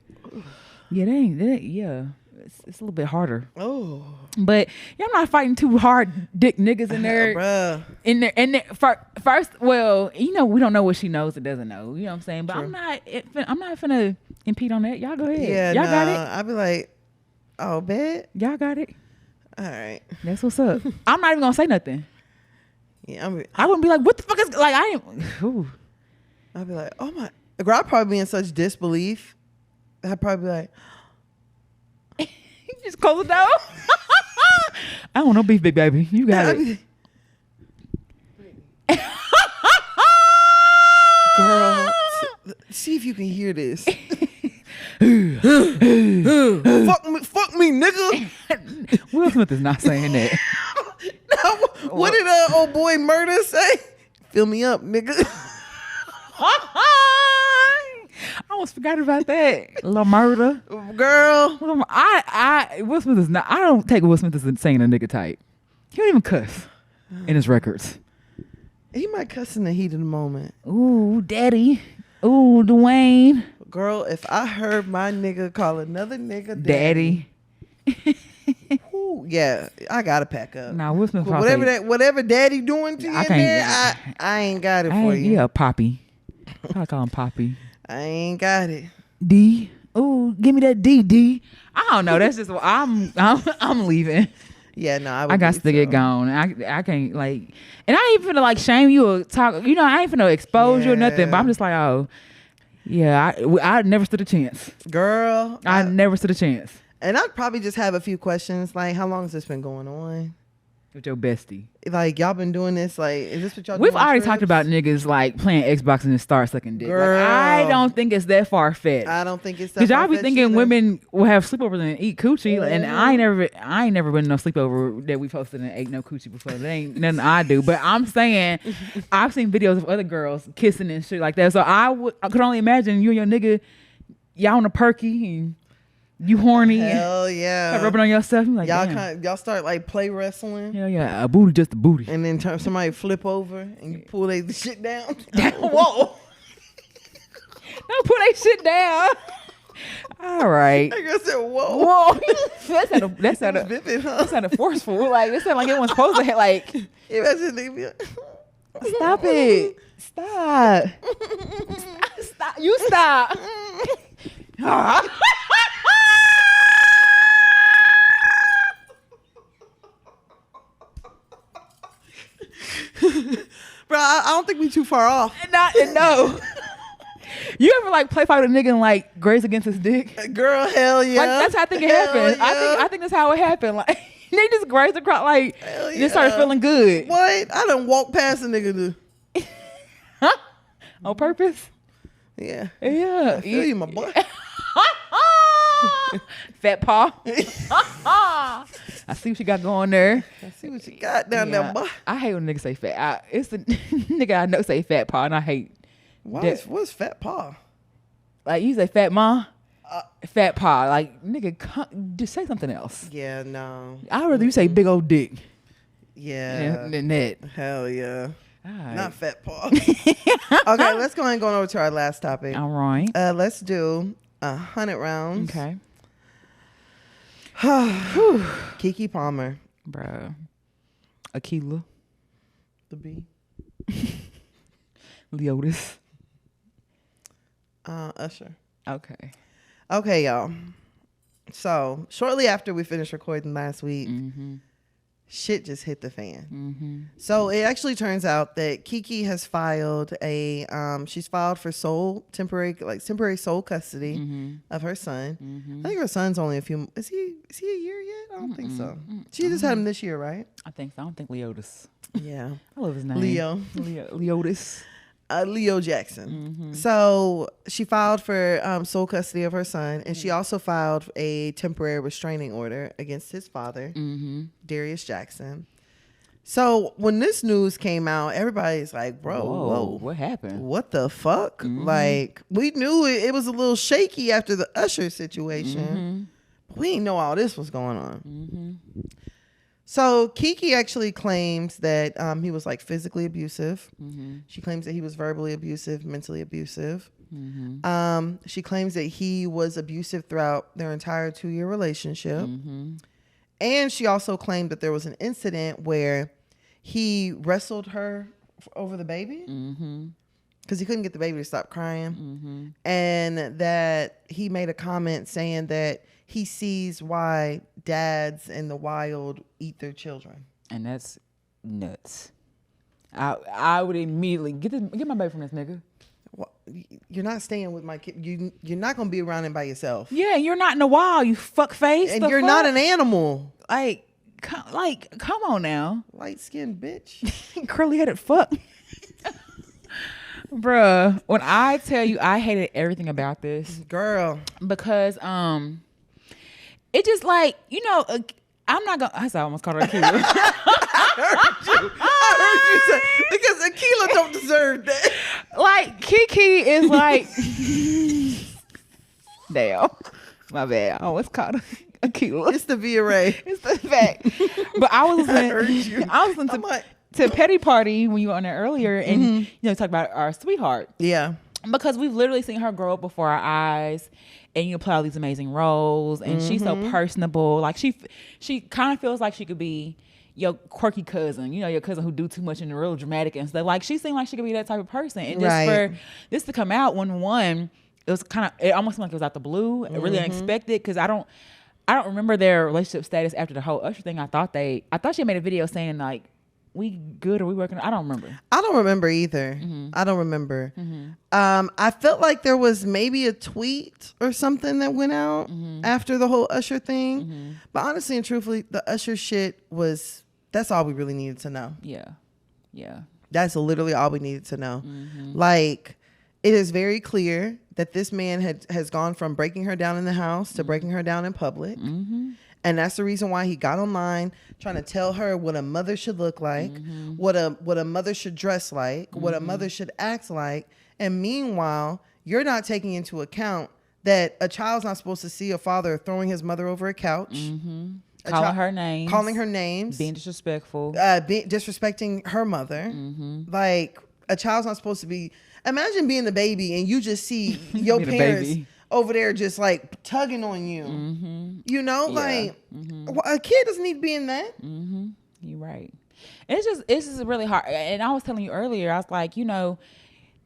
yeah, it's a little bit harder. Oh, but yeah, I'm not fighting two hard dick niggas in there. Bruh. In there, first, well, we don't know what she knows or doesn't know. You know what I'm saying? But True. I'm not finna impede on that. Y'all go ahead. Yeah, y'all got it. I'd be like, oh, bet. Y'all got it. All right. That's what's up. I'm not even gonna say nothing. Yeah, I wouldn't be like, what the fuck is like? I ain't. Ooh. I'd be like, oh my. Girl, I'd probably be in such disbelief. I'd probably be like, just close the door. I don't know, beef, big baby. You got it. Girl, see if you can hear this. Fuck me, nigga. Will Smith is not saying that. No, what did old boy Murder say? Fill me up, nigga. I almost forgot about that. Little murder. Girl. Will Smith is not. I don't take Will Smith as saying a nigga type. He don't even cuss in his records. He might cuss in the heat of the moment. Ooh, daddy. Ooh, Dwayne. Girl, if I heard my nigga call another nigga daddy. Ooh, yeah, I gotta pack up. Nah, Will Smith. Whatever daddy doing to you in there, I ain't got it for you. Yeah, Poppy. I call him Poppy. I ain't got it. D. Ooh, give me that D. I don't know. That's just what I'm leaving. Yeah, no, I got to get gone. I can't like, and I ain't finna like shame you or talk. I ain't finna expose you or nothing. But I'm just like, oh, yeah, I never stood a chance, girl. I never stood a chance. And I'd probably just have a few questions like, how long has this been going on? With your bestie. Like, y'all been doing this? Like, is this what y'all We've doing on already trips? talked about niggas like playing Xbox and start sucking dick. Girl. Like, I don't think it's that far fetched. I don't think it's that Because y'all be far-fetched thinking either. women will have sleepovers and eat coochie, and I ain't never been no sleepover that we posted and ate no coochie before. That ain't nothing I do. But I'm saying, I've seen videos of other girls kissing and shit like that. So I could only imagine you and your nigga, y'all on a perky and you horny. Hell yeah. Start rubbing on yourself. I'm like, Y'all start like play wrestling. Hell yeah, a booty just a booty. And then somebody flip over and you pull their shit down. Whoa. Don't put that shit down. All right. Like I said, whoa. That's not a forceful. Like, that sound like it was supposed to hit, like. Imagine they be like, Stop it. Stop. Stop. You stop. bro, I don't think we too far off. No. You ever like play fight with a nigga and like graze against his dick? Girl, hell yeah. Like, that's how I think it happened. Yeah. I think that's how it happened. Like, they just grazed across, like, Hell just started feeling good. What? I done walked past a nigga to. On purpose? Yeah. Yeah. I feel you, my boy. Fat paw. I see what you got going there. I see what you got down there, boy. I hate when niggas say fat. It's the nigga I know say fat paw, and I hate. What's fat paw? Like, you say fat ma, fat paw. Like, nigga, just say something else. Yeah, no. I'd rather you say big old dick. Yeah. Than that. Hell yeah. Right. Not fat paw. Okay, let's go ahead and go over to our last topic. All right. Let's do 100 rounds. Okay. Kiki Palmer. Bro. Aquila. The B. Leotis. Usher. Okay, y'all. So shortly after we finished recording last week, shit just hit the fan. So it actually turns out that Kiki has filed she's filed for temporary sole custody of her son. I think her son's only is he a year yet? I don't think so. She just had him this year, right? I think so. I don't think Leotis. Yeah. I love his name. Leotis. Leo Jackson. So she filed for sole custody of her son, and she also filed a temporary restraining order against his father, Darius Jackson. So when this news came out, everybody's like, bro, whoa, what happened? What the fuck? Like, we knew it was a little shaky after the Usher situation, but we didn't know all this was going on. So Kiki actually claims that he was like physically abusive. She claims that he was verbally abusive, mentally abusive. She claims that he was abusive throughout their entire 2-year relationship. And she also claimed that there was an incident where he wrestled her over the baby because he couldn't get the baby to stop crying. And that he made a comment saying that he sees why dads in the wild eat their children. And that's nuts. I would immediately get my baby from this nigga. Well, you're not staying with my kid. You're not going to be around him by yourself. Yeah, you're not in the wild, you fuck face. And you're not an animal. Like, come on now. Light-skinned bitch. Curly-headed fuck. Bruh, when I tell you I hated everything about this. Girl. Because, it just like, I'm not gonna. I almost called her Aquila. I heard you say because Aquila don't deserve that. Like Kiki is like, damn, my bad. I almost called her Aquila. It's the V-Array. It's the fact. But I was listening. I was listening to Petty Party when you were on there earlier, and talk about our sweetheart. Yeah. Because we've literally seen her grow up before our eyes, and play all these amazing roles, and she's so personable. Like she kind of feels like she could be your quirky cousin, your cousin who do too much and real dramatic and stuff. Like she seemed like she could be that type of person. And just for this to come out one, it was it almost seemed like it was out the blue, really unexpected. Because I don't remember their relationship status after the whole Usher thing. I thought she made a video saying like, we good or we working? I don't remember. I don't remember either. I don't remember. I felt like there was maybe a tweet or something that went out after the whole Usher thing. But honestly and truthfully, the Usher shit was That's all we really needed to know. Yeah. That's literally all we needed to know. Like, it is very clear that this man has gone from breaking her down in the house to breaking her down in public. And that's the reason why he got online trying to tell her what a mother should look like, what a mother should dress like, what a mother should act like. And meanwhile, you're not taking into account that a child's not supposed to see a father throwing his mother over a couch. Calling her names. Being disrespectful. Disrespecting her mother. Like, a child's not supposed to be... Imagine being the baby and you just see your parents over there just like tugging on you. You know, like a kid doesn't need to be in that. You're right. It's just really hard. And I was telling you earlier, I was like, you know,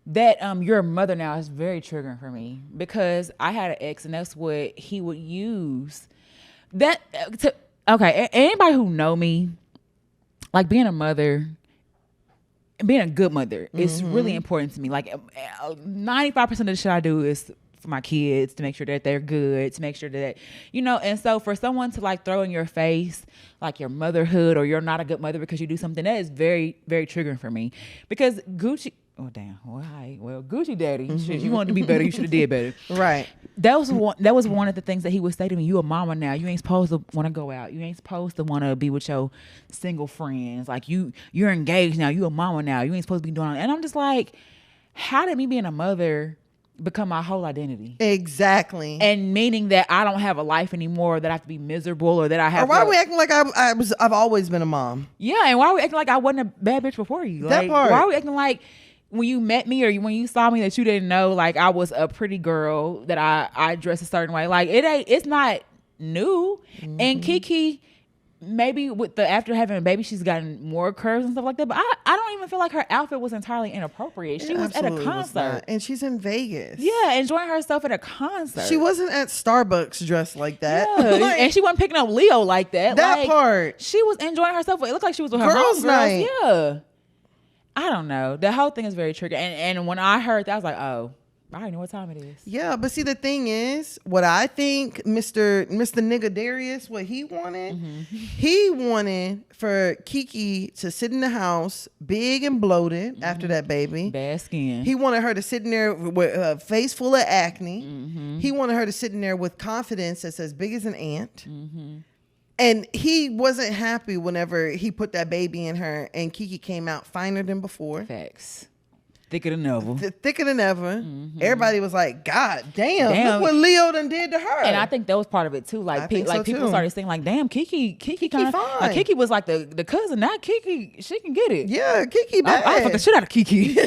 that your mother now is very triggering for me, because I had an ex and that's what he would use. That okay, anybody who know me, like, being a mother, being a good mother is really important to me. Like, 95% of the shit I do is for my kids, to make sure that they're good, to make sure that, you know. And so for someone to like throw in your face like your motherhood or you're not a good mother because you do something, that is very, very triggering for me. Because Gucci, oh damn, well, Gucci daddy, shit, you wanted to be better, you should have did better. Right. That was one of the things that he would say to me. You a mama now. You ain't supposed to want to go out. You ain't supposed to want to be with your single friends. Like, you're engaged now. You a mama now. You ain't supposed to be doing. And I'm just like, how did me being a mother become my whole identity? Exactly. And meaning that I don't have a life anymore, that I have to be miserable, or that I have. Or why are we acting like I've always been a mom? Yeah, and why are we acting like I wasn't a bad bitch before you? Like, that part. Why are we acting like when you met me or when you saw me that you didn't know like I was a pretty girl, that I dress a certain way? Like, it's not new. And Kiki, maybe after having a baby, she's gotten more curves and stuff like that. But I don't even feel like her outfit was entirely inappropriate. She was at a concert. And she's in Vegas. Yeah, enjoying herself at a concert. She wasn't at Starbucks dressed like that. Yeah. Like, and she wasn't picking up Leo like that. That part. She was enjoying herself. It looked like she was with her girls' night. Yeah. I don't know. The whole thing is very triggering. And when I heard that, I was like, oh, I already know what time it is. Yeah, but see, the thing is, what I think Mr. Nigga Darius, what he wanted, he wanted for Kiki to sit in the house, big and bloated after that baby. Bad skin. He wanted her to sit in there with a face full of acne. He wanted her to sit in there with confidence that's as big as an ant. And he wasn't happy whenever he put that baby in her and Kiki came out finer than before. Facts. Thicker than ever. Thicker than ever. Everybody was like, God damn, look what Leo done did to her. And I think that was part of it too. Like, people started saying like, damn, Kiki kind of fine. Like, Kiki was like the cousin. Now Kiki, she can get it. Yeah, Kiki bad. I fuck the shit out of Kiki.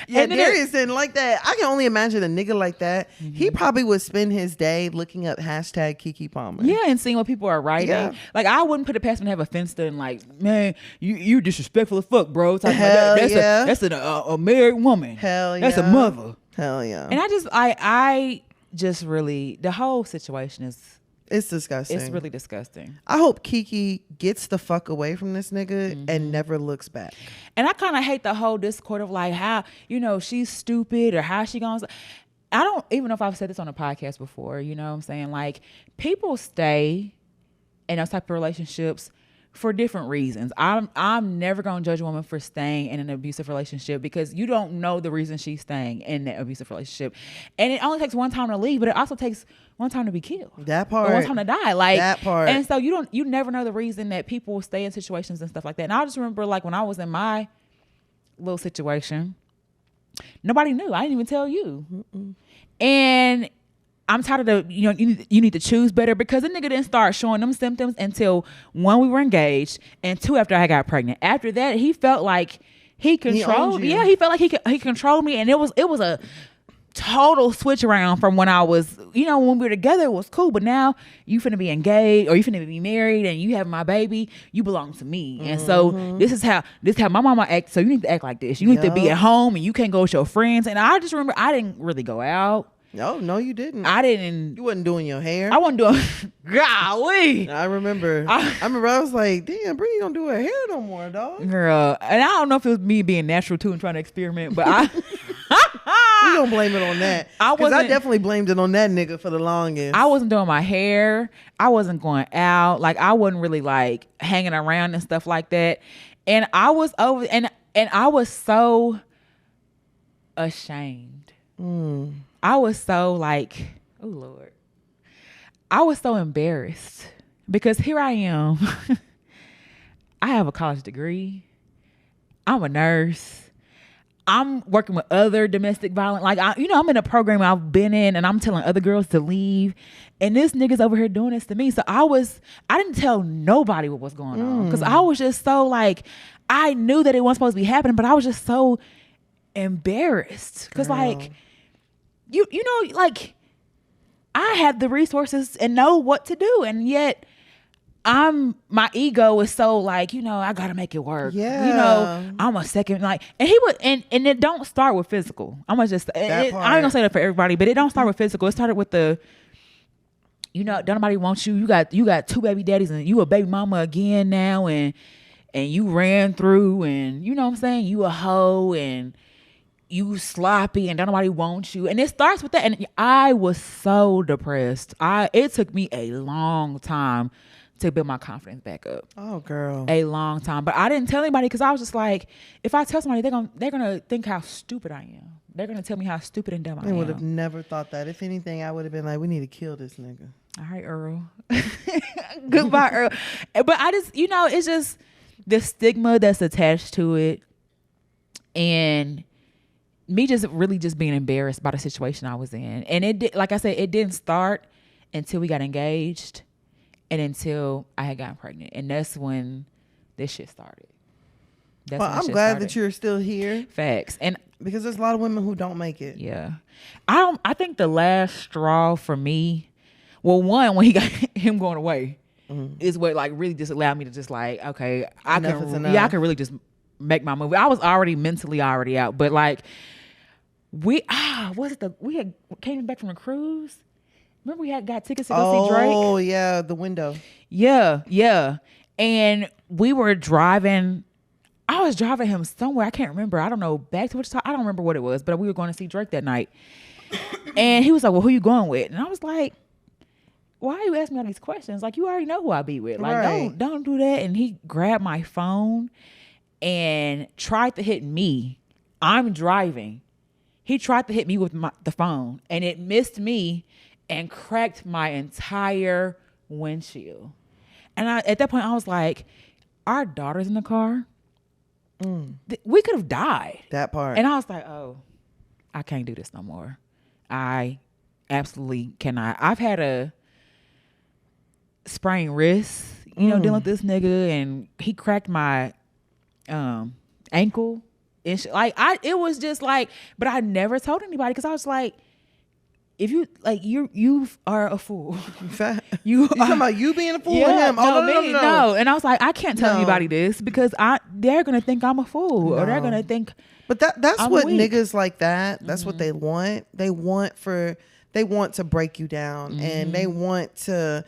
Yeah, Darius didn't like that. I can only imagine a nigga like that. He probably would spend his day looking up hashtag Kiki Palmer. Yeah, and seeing what people are writing. Yeah. Like, I wouldn't put it past him to have a Finsta and like, man, you disrespectful as fuck, bro. That's a married woman. Hell yeah. That's a mother. Hell yeah. And I just really, the whole situation is. It's disgusting. It's really disgusting. I hope Kiki gets the fuck away from this nigga and never looks back. And I kind of hate the whole discord of like how, you know, she's stupid or how she going. I don't even know if I've said this on a podcast before. You know what I'm saying? Like, people stay in those type of relationships for different reasons. I'm never going to judge a woman for staying in an abusive relationship because you don't know the reason she's staying in that abusive relationship. And it only takes one time to leave, but it also takes one time to be killed. That part. Or one time to die. Like, that part. And so you never know the reason that people stay in situations and stuff like that. And I just remember like when I was in my little situation, nobody knew. I didn't even tell you. And I'm tired of you need to choose better, because the nigga didn't start showing them symptoms until one, we were engaged, and two, after I got pregnant. After that, he felt like he controlled. He felt like he controlled me, and it was a total switch around from when I was, when we were together, it was cool, but now you finna be engaged or you finna be married and you have my baby, you belong to me. And so this is how my mama acts, so you need to act like this. You need to be at home and you can't go with your friends. And I just remember I didn't really go out. No, you didn't. I didn't. You wasn't doing your hair. I wasn't doing. Golly. I remember. I was like, damn, Brittany don't do her hair no more, dog. Girl, and I don't know if it was me being natural too and trying to experiment, but We gonna blame it on that. Because I definitely blamed it on that nigga for the longest. I wasn't doing my hair. I wasn't going out. Like, I wasn't really like hanging around and stuff like that. And I was over, and I was so ashamed. I was so like, oh Lord. I was so embarrassed because here I am. I have a college degree. I'm a nurse. I'm working with other domestic violence. Like, I'm in a program I've been in, and I'm telling other girls to leave. And this nigga's over here doing this to me. So I didn't tell nobody what was going on. Because I was just so like, I knew that it wasn't supposed to be happening, but I was just so embarrassed. Because like, you know, like, I had the resources and know what to do. And yet my ego is so like, I gotta make it work. Yeah. I'm a second, like, and he would, and it don't start with physical. I ain't gonna say that for everybody, but it don't start with physical. It started with don't nobody want you. You got 2 baby daddies and you a baby mama again now. And you ran through, and you know what I'm saying? You a hoe, and you sloppy, and don't nobody want you. And it starts with that. And I was so depressed. It took me a long time to build my confidence back up. Oh, girl. A long time. But I didn't tell anybody because I was just like, if I tell somebody, they're gonna think how stupid I am. They're gonna tell me how stupid and dumb I am. I would have never thought that. If anything, I would have been like, we need to kill this nigga. All right, Earl. Goodbye, Earl. But I just, it's just the stigma that's attached to it, and me just really just being embarrassed by the situation I was in. And it did, like I said, it didn't start until we got engaged and until I had gotten pregnant. And that's when this shit started. I'm glad that you're still here. Facts. And because there's a lot of women who don't make it. Yeah. I think the last straw for me, well, one, when he got him going away, is what like really just allowed me to just like, okay, I can really just make my move. I was already mentally out, but like we had came back from a cruise. Remember we had got tickets to go see Drake? Oh yeah, the window. Yeah. And we were driving. I was driving him somewhere. I can't remember. I don't know. Back to Wichita. I don't remember what it was, but we were going to see Drake that night. And he was like, well, who you going with? And I was like, why are you asking me all these questions? Like, you already know who I be with. Like, right. don't do that. And he grabbed my phone and tried to hit me. I'm driving. He tried to hit me with the phone, and it missed me and cracked my entire windshield. And at that point, I was like, our daughter's in the car. We could have died. That part. And I was like, oh, I can't do this no more. I absolutely cannot. I've had a sprained wrist, dealing with this nigga, and he cracked my ankle. And it was just like, but I never told anybody because I was like, if you like, you are a fool. You talking about you being a fool with him? No. And I was like, I can't tell anybody this because they're gonna think I'm a fool, or they're gonna think. But that's I'm what weak. Niggas like that. That's what they want. They want to break you down, and they want to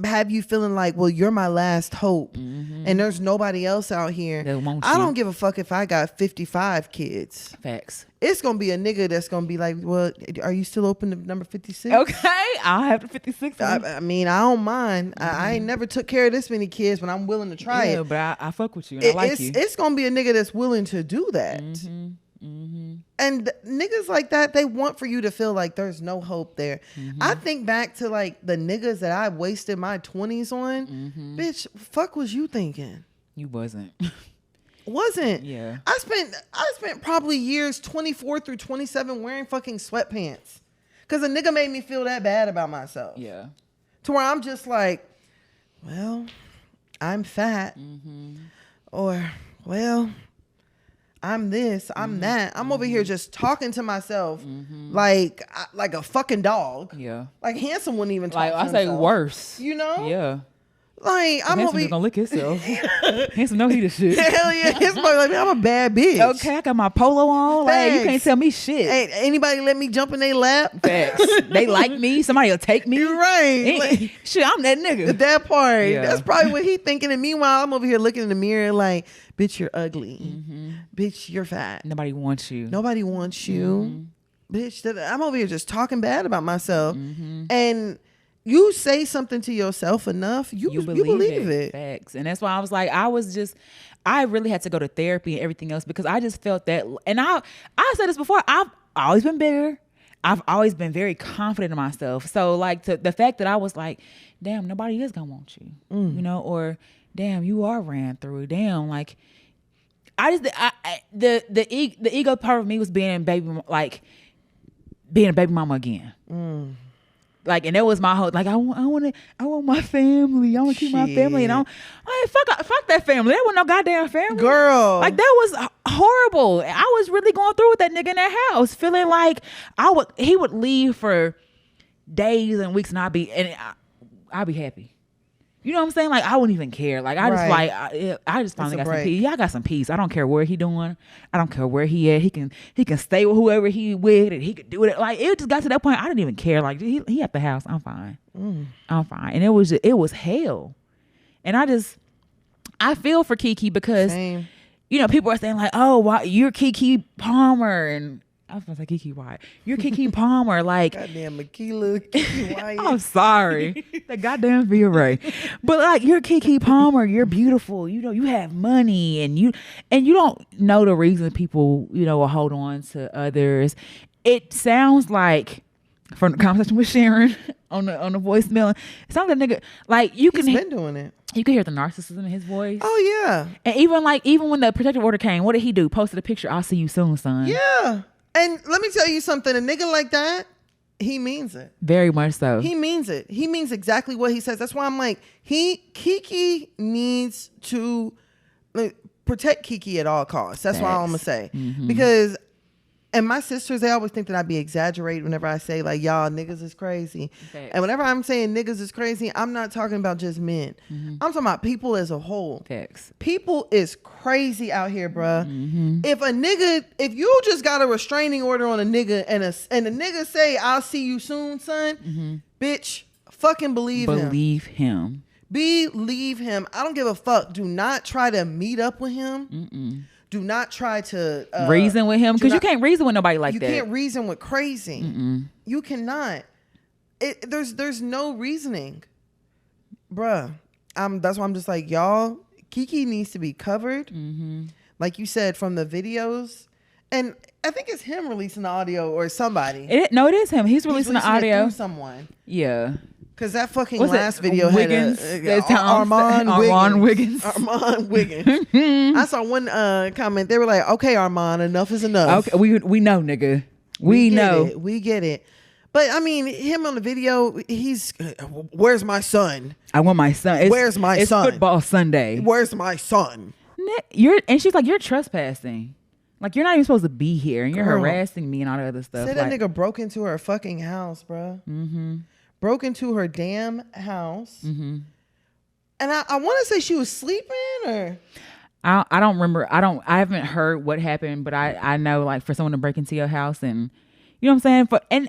have you feeling like, well, you're my last hope, and there's nobody else out here. I don't give a fuck if I got 55 kids. Facts. It's gonna be a nigga that's gonna be like, well, are you still open to number 56? Okay, I'll have the 56. I mean, I don't mind. I ain't never took care of this many kids, but I'm willing to try it. But I fuck with you, and I like you. It's gonna be a nigga that's willing to do that. And niggas like that, they want for you to feel like there's no hope there. I think back to like the niggas that I wasted my 20s on. Bitch, fuck was you thinking? You wasn't. Yeah. I spent probably years 24 through 27 wearing fucking sweatpants. Cause a nigga made me feel that bad about myself. Yeah. To where I'm just like, well, I'm fat. Or, well, I'm this, I'm that. I'm over here just talking to myself like a fucking dog. Yeah. Like Handsome wouldn't even talk like to I himself. say worse. You know? Yeah. Like, I'm Handsome is gonna lick himself. Handsome know he the shit. Hell yeah. His boy like, man, I'm a bad bitch. Okay, I got my polo on. Like, you can't tell me shit. Ain't anybody let me jump in their lap? Facts. They like me. Somebody will take me. You're right. Like, shit, I'm that nigga. That part. Yeah. That's probably what he thinking. And meanwhile, I'm over here looking in the mirror like, bitch, you're ugly. Mm-hmm. Bitch, you're fat. Nobody wants you. Nobody wants you. Mm-hmm. Bitch, I'm over here just talking bad about myself. Mm-hmm. And you say something to yourself enough, you believe it. Facts. And that's why I was like, I really had to go to therapy and everything else because I just felt that. And I said this before, I've always been bigger. I've always been very confident in myself. So like the fact that I was like, damn, nobody is gonna want you, you know, or damn, you are ran through. Damn, like the ego part of me was being a baby mama again. Like, and that was my whole, like, I want my family. I want to keep my family. And I'm like, fuck that family. That wasn't no goddamn family. Girl. Like, that was horrible. I was really going through with that nigga in that house, feeling like he would leave for days and weeks and I'd be happy. You know what I'm saying? Like, I wouldn't even care. Like, I just finally got some peace. Yeah, I got some peace. I don't care where he doing. I don't care where he at. He can stay with whoever he with and he could do it. Like, it just got to that point. I didn't even care. Like, he at the house. I'm fine. I'm fine. And it was hell. And I feel for Kiki because, Same. You know, people are saying like, oh, why you're Keke Palmer and I was gonna say Kiki Wyatt. You're Keke Palmer, like goddamn Makila, Kiki Wyatt. I'm sorry, the goddamn V-Ray. But like, you're Keke Palmer. You're beautiful. You know, you have money, and you don't know the reason people, you know, will hold on to others. It sounds like from the conversation with Sharon on the voicemail, it sounds like nigga like he's been doing it. You can hear the narcissism in his voice. Oh yeah, and even when the protective order came, what did he do? Posted a picture. I'll see you soon, son. Yeah. And let me tell you something, a nigga like that, he means it. Very much so. He means it. He means exactly what he says. That's why I'm like, Kiki needs to protect Kiki at all costs. That's what I'm gonna say. Mm-hmm. Because, and my sisters, they always think that I be exaggerating whenever I say like, y'all niggas is crazy. Facts. And whenever I'm saying niggas is crazy, I'm not talking about just men. Mm-hmm. I'm talking about people as a whole. Facts. People is crazy out here, bruh. Mm-hmm. If you just got a restraining order on a nigga and the nigga say, I'll see you soon, son, bitch, fucking believe him. Believe him. Believe him. I don't give a fuck. Do not try to meet up with him. Mm-mm. Do not try to reason with him, because you can't reason with nobody like that. You can't reason with crazy. Mm-mm. You cannot. There's no reasoning, bruh. That's why I'm just like, y'all, Kiki needs to be covered, like you said, from the videos. And I think it's him releasing the audio or somebody. It is him. He's releasing the audio through someone. Yeah. Because that fucking last video Wiggins, had Armand Wiggins. Armand Wiggins. I saw one comment. They were like, okay, Armand, enough is enough. Okay, we know, nigga. We know. We get it. But I mean, him on the video, he's, where's my son? I want my son. Where's my son? It's football Sunday. Where's my son? And she's like, you're trespassing. Like, you're not even supposed to be here, and you're harassing me and all that other stuff. Said that nigga broke into her fucking house, bro. Mm-hmm. Broke into her damn house. Mm-hmm. And I want to say she was sleeping, or I don't remember. I haven't heard what happened, but I know, like, for someone to break into your house, and you know what I'm saying?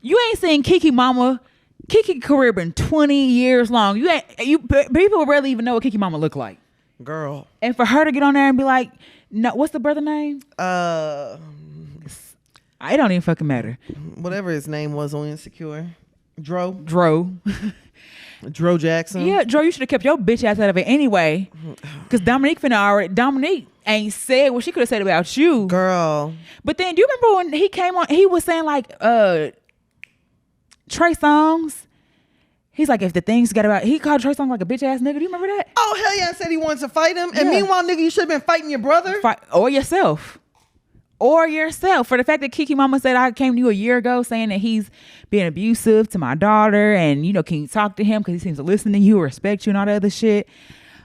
You ain't seen Kiki mama. Kiki career been 20 years long. People rarely even know what Kiki mama look like. Girl. And for her to get on there and be like, no, what's the brother name? It don't even fucking matter. Whatever his name was on Insecure. Dro Jackson. Yeah, Dro, you should have kept your bitch ass out of it anyway. Because Dominique ain't said what she could have said about you. Girl. But then, do you remember when he came on, he was saying like, Trey Songz? He's like, if the things got about, he called Trey Songz like a bitch ass nigga. Do you remember that? Oh, hell yeah. I said he wanted to fight him. And meanwhile, nigga, you should have been fighting your brother. Or yourself. For the fact that Kiki mama said I came to you a year ago saying that he's being abusive to my daughter, and you know, can you talk to him because he seems to listen to you, respect you, and all that other shit.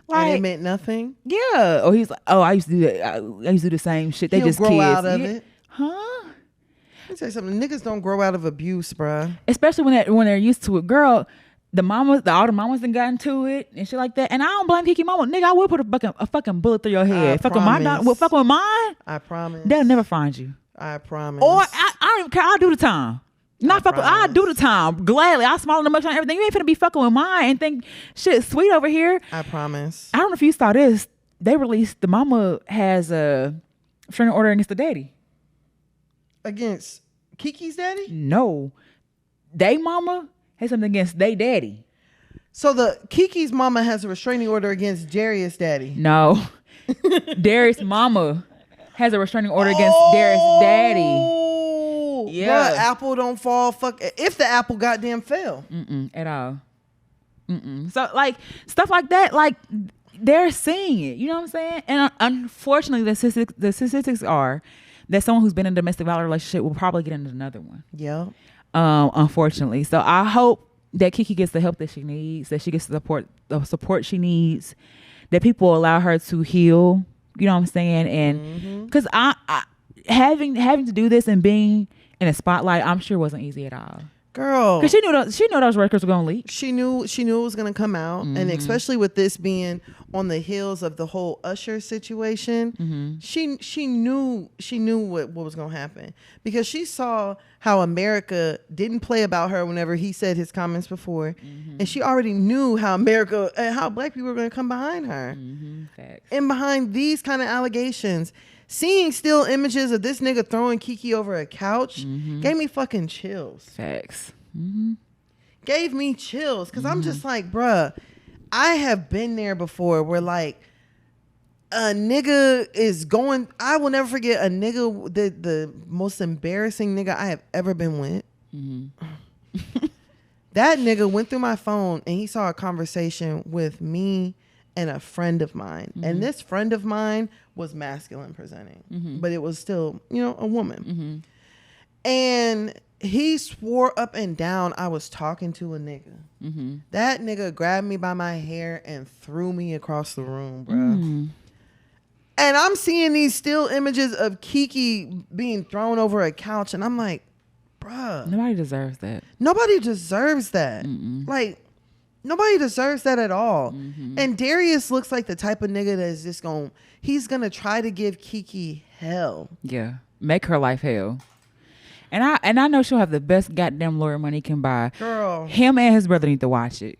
Like, and it meant nothing. Yeah. Or he's like, oh, I used to do that. I used to do the same shit. They just grow kids. Out of it. Huh? Let me tell you something. Niggas don't grow out of abuse, bruh. Especially when they're used to it. Girl, all the mamas done got into it and shit like that. And I don't blame Kiki mama. Nigga, I will put a fucking bullet through your head. Fuck with my daughter. Fuck with mine. I promise. They'll never find you. I promise. Or I don't even care. I'll do the time. I'll do the time. Gladly. I'll smile on the much on everything. You ain't finna be fucking with mine and think shit sweet over here. I promise. I don't know if you saw this. They released, the mama has a restraining order against the daddy. Against Kiki's daddy? No. They mama has something against they daddy. So the Kiki's mama has a restraining order against Darius' daddy? No. Darius' mama has a restraining order against Darius' daddy. Yeah. Bruh, apple don't fall. Fuck. If the apple goddamn fell. At all. So like stuff like that, like they're seeing it. You know what I'm saying? And unfortunately, the statistics are that someone who's been in a domestic violence relationship will probably get into another one. Yeah. Unfortunately. So I hope that Kiki gets the help that she needs, that she gets the support she needs, that people allow her to heal. You know what I'm saying? And because I having to do this and being in a spotlight, I'm sure wasn't easy at all. Girl, because she knew those records were gonna leak. She knew it was gonna come out, and especially with this being on the heels of the whole Usher situation, she knew what was gonna happen, because she saw how America didn't play about her whenever he said his comments before, and she already knew how America and how black people were gonna come behind her, Facts. and behind these kind of allegations. Seeing still images of this nigga throwing Kiki over a couch gave me fucking chills. Facts. Gave me chills, because I'm just like, bruh, I have been there before where like a nigga is going, I will never forget a nigga, the most embarrassing nigga I have ever been with. That nigga went through my phone and he saw a conversation with me and a friend of mine. And this friend of mine was masculine presenting, but it was still, a woman. And he swore up and down I was talking to a nigga. That nigga grabbed me by my hair and threw me across the room, bro. And I'm seeing these still images of Kiki being thrown over a couch, and I'm like, bruh. Nobody deserves that. Nobody deserves that. Like, nobody deserves that at all. And Darius looks like the type of nigga that is just he's gonna try to give Kiki hell. Yeah. Make her life hell. And I know she'll have the best goddamn lawyer money he can buy. Girl. Him and his brother need to watch it.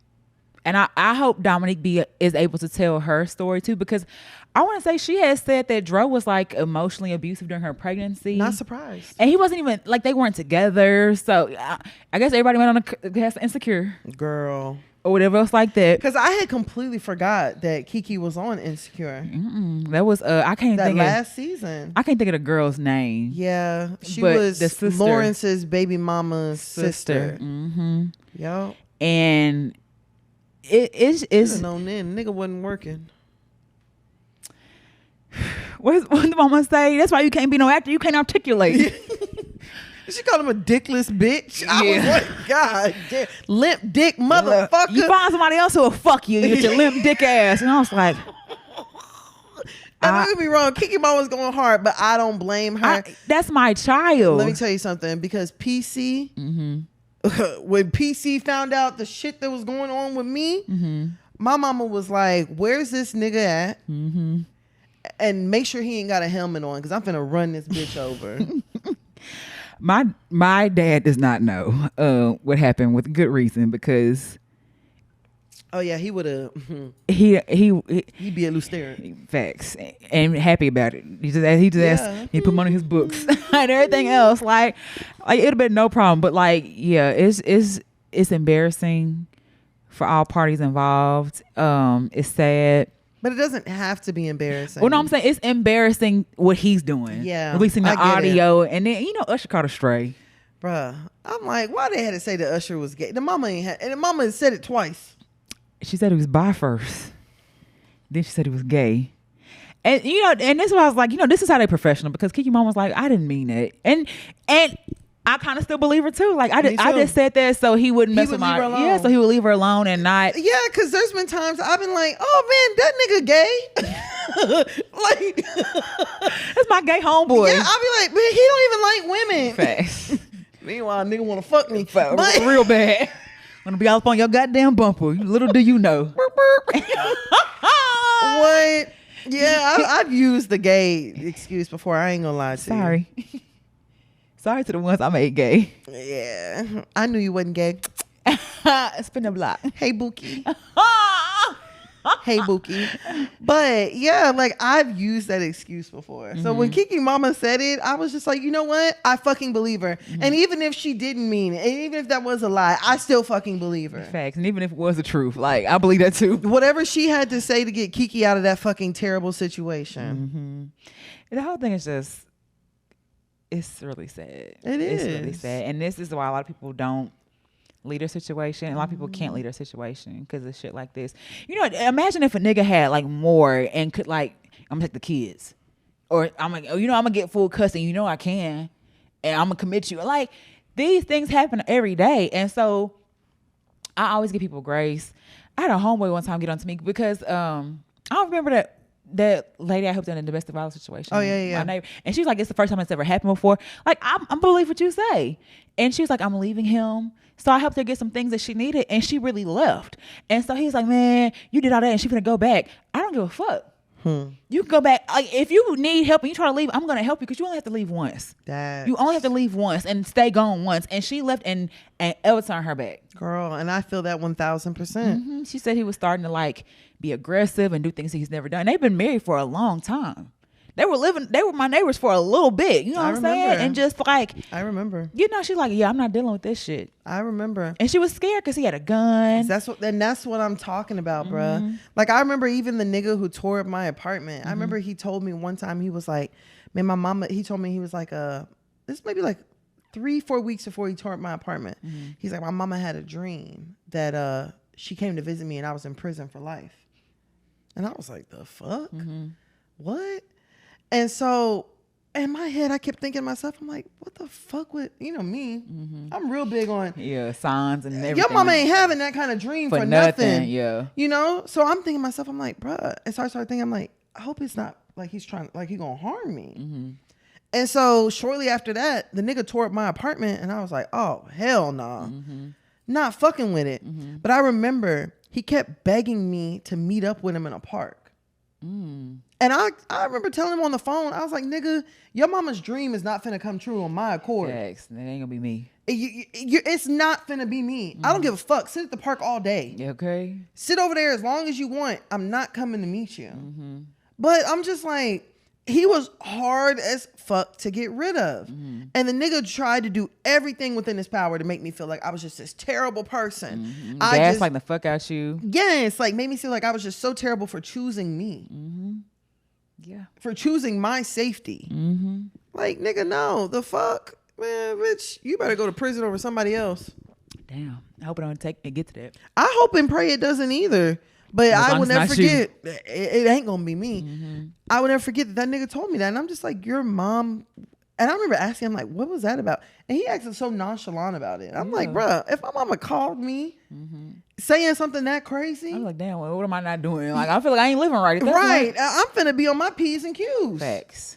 And I hope Dominique is able to tell her story too, because I want to say she has said that Dro was like emotionally abusive during her pregnancy. Not surprised. And he wasn't even, like, they weren't together. So I guess everybody went on Insecure. Girl. Or whatever else like that. Because I had completely forgot that Kiki was on Insecure. That was I can't that think last season. I can't think of the girl's name. Yeah, she but was the sister, Lawrence's baby mama's sister. Yep. And it's known then nigga wasn't working. What the mama say? That's why you can't be no actor. You can't articulate. She called him a dickless bitch. I was like, God damn. Limp dick motherfucker. You find somebody else who will fuck you with your limp dick ass. And I was like, don't get me wrong, Kiki Mom was going hard, but I don't blame her. That's my child. Let me tell you something, because PC, when PC found out the shit that was going on with me, my mama was like, where's this nigga at? And make sure he ain't got a helmet on, because I'm finna run this bitch over. My dad does not know what happened, with good reason, because he would have he'd be a Lucerne. Facts, and happy about it. He just asked me to put money in his books and everything else. Like it'd have been no problem, but it's embarrassing for all parties involved. It's sad. But it doesn't have to be embarrassing. Well, no, I'm saying it's embarrassing what he's doing. Yeah. Releasing the audio. And then, Usher caught a stray. Bruh. I'm like, why they had to say that Usher was gay? The mama ain't had, and the mama said it twice. She said he was bi first. Then she said he was gay. And, and this is why I was like, this is how they professional, because Kiki Mom was like, I didn't mean it. And I kind of still believe her too. Like I just said that so he wouldn't mess with so he would leave her alone and not. Yeah, because there's been times I've been like, oh man, that nigga gay. Like that's my gay homeboy. Yeah, I'll be like, man, he don't even like women. Facts. Meanwhile, nigga want to fuck me, real bad. gonna be all up on your goddamn bumper. Little do you know. What? Yeah, I've used the gay excuse before. I ain't gonna lie to you. Sorry. Sorry to the ones I made gay. Yeah, I knew you wasn't gay. Spin the block. Hey, Bookie. Hey, Bookie. But yeah, like I've used that excuse before. So when Kiki Mama said it, I was just like, you know what? I fucking believe her. And even if she didn't mean it, and even if that was a lie, I still fucking believe her. Facts. And even if it was the truth, like I believe that too. Whatever she had to say to get Kiki out of that fucking terrible situation. The whole thing is just, it's really sad. It is. It's really sad. And this is why a lot of people don't lead their situation. A lot of people can't lead their situation because of shit like this. You know, imagine if a nigga had like more and could like, I'm gonna take the kids, or I'm like, I'm gonna get full custody. You know I can, and I'm gonna commit you. Like these things happen every day, and so I always give people grace. I had a homeboy one time get on to me because I don't remember that lady I helped in a domestic violence situation. Oh yeah. My neighbor, and she was like, it's the first time it's ever happened before. Like I'm believe what you say, and she was like, I'm leaving him. So I helped her get some things that she needed, and she really left. And so he's like, man, you did all that, and she's gonna go back. I don't give a fuck. You can go back. Like, if you need help and you try to leave, I'm gonna help you because you only have to leave once. You only have to leave once and stay gone once. And she left and ever turned her back. Girl, and I feel that 1000%. She said he was starting to like be aggressive and do things he's never done. They've been married for a long time. They were my neighbors for a little bit. You know what I'm saying? And just like, I remember. You know, she's like, yeah, I'm not dealing with this shit. I remember. And she was scared because he had a gun. That's what I'm talking about, bruh. Like, I remember even the nigga who tore up my apartment. I remember he told me one time, he was like, man, my mama, he told me he was like, this maybe like 3-4 weeks before he tore up my apartment. He's like, my mama had a dream that she came to visit me and I was in prison for life. And I was like, the fuck? What? And so in my head, I kept thinking to myself, I'm like, what the fuck would, you know me, I'm real big on. Yeah, signs and everything. Your mama ain't having that kind of dream for nothing. Yeah. You know? So I'm thinking to myself, I'm like, bruh. And so I started thinking, I'm like, I hope it's not like he's trying, like he gonna harm me. And so shortly after that, the nigga tore up my apartment and I was like, oh, hell nah. Not fucking with it. But I remember he kept begging me to meet up with him in a park. And I remember telling him on the phone, I was like, nigga, your mama's dream is not finna come true on my accord. Yes, it ain't gonna be me. It's not finna be me. I don't give a fuck. Sit at the park all day. Okay. Sit over there as long as you want. I'm not coming to meet you. But I'm just like, he was hard as fuck to get rid of. And the nigga tried to do everything within his power to make me feel like I was just this terrible person. Gas like the fuck out you. Yes, like made me feel like I was just so terrible for choosing me. Yeah. For choosing my safety. Like, nigga, no. The fuck? Man, bitch, you better go to prison over somebody else. Damn. I hope it don't get to that. I hope and pray it doesn't either. But I will never forget. It ain't gonna be me. I will never forget that nigga told me that. And I'm just like, your mom. And I remember asking him, like, what was that about? And he acted so nonchalant about it. I'm like, bruh, if my mama called me saying something that crazy. I'm like, damn, well, what am I not doing? Like, I feel like I ain't living right. Right. I'm finna be on my P's and Q's. Facts.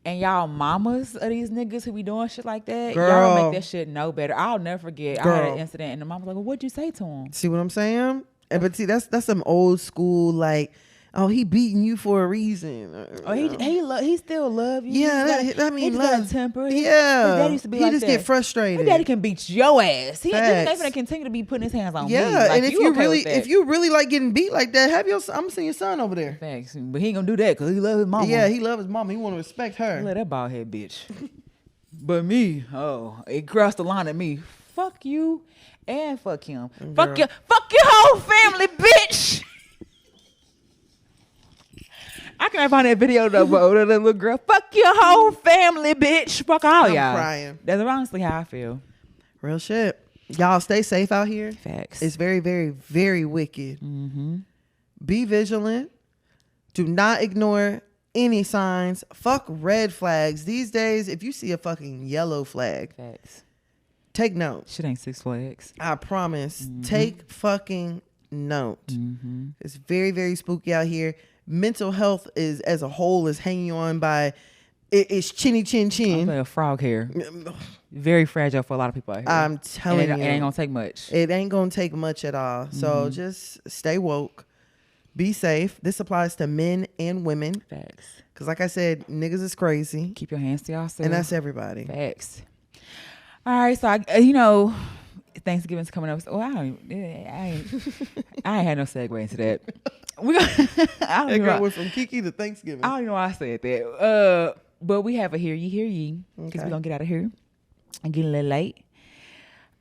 And y'all mamas of these niggas who be doing shit like that, Girl. y'all make that shit no better. I'll never forget. Girl. I had an incident and the mom was like, well, what'd you say to him? See what I'm saying? But see, that's some old school, like, oh, he beating you for a reason. Oh, he still love you. Yeah, he got a temper. Yeah, his dad used to be he like just that. get frustrated. His daddy can beat your ass. He's not gonna continue to be putting his hands on me. Yeah, like, and if you really like getting beat like that, I'm gonna send your son over there. Facts, but he ain't gonna do that because he love his mama. Yeah, he love his mama. He want to respect her. Let that bald head bitch. But me, it crossed the line at me. Fuck you. And fuck him. Girl. Fuck your whole family, bitch. I can't find that video though, but that little girl. Fuck your whole family, bitch. Fuck all y'all. I'm crying. That's honestly how I feel. Real shit. Y'all stay safe out here. Facts. It's very, very, very wicked. Be vigilant. Do not ignore any signs. Fuck red flags. These days, if you see a fucking yellow flag, facts. Take note. Shit ain't Six Flags. I promise. Take fucking note. It's very, very spooky out here. Mental health is as a whole is hanging on by it's chinny chin I'm chin. like a frog hair. Very fragile for a lot of people out here. I'm telling you. It ain't gonna take much. It ain't gonna take much at all. So just stay woke. Be safe. This applies to men and women. Facts. Because like I said, niggas is crazy. Keep your hands to yourself. And that's everybody. Facts. All right. So, Thanksgiving's coming up. So, I ain't had no segue into that. That girl went from Kiki to Thanksgiving. I don't know why I said that. But we have a hear ye. Because we're going to get out of here. I'm getting a little late.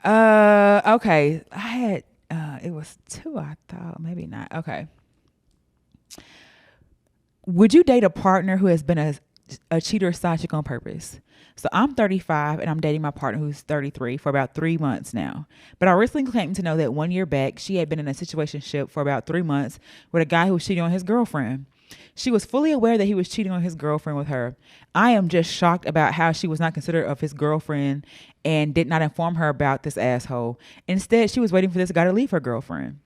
Okay. I had, it was 2, I thought. Maybe not. Okay. Would you date a partner who has been a cheater or side chick on purpose? So I'm 35 and I'm dating my partner who's 33 for about 3 months now. But I recently claimed to know that 1 year back, she had been in a situationship for about 3 months with a guy who was cheating on his girlfriend. She was fully aware that he was cheating on his girlfriend with her. I am just shocked about how she was not considerate of his girlfriend and did not inform her about this asshole. Instead, she was waiting for this guy to leave her girlfriend.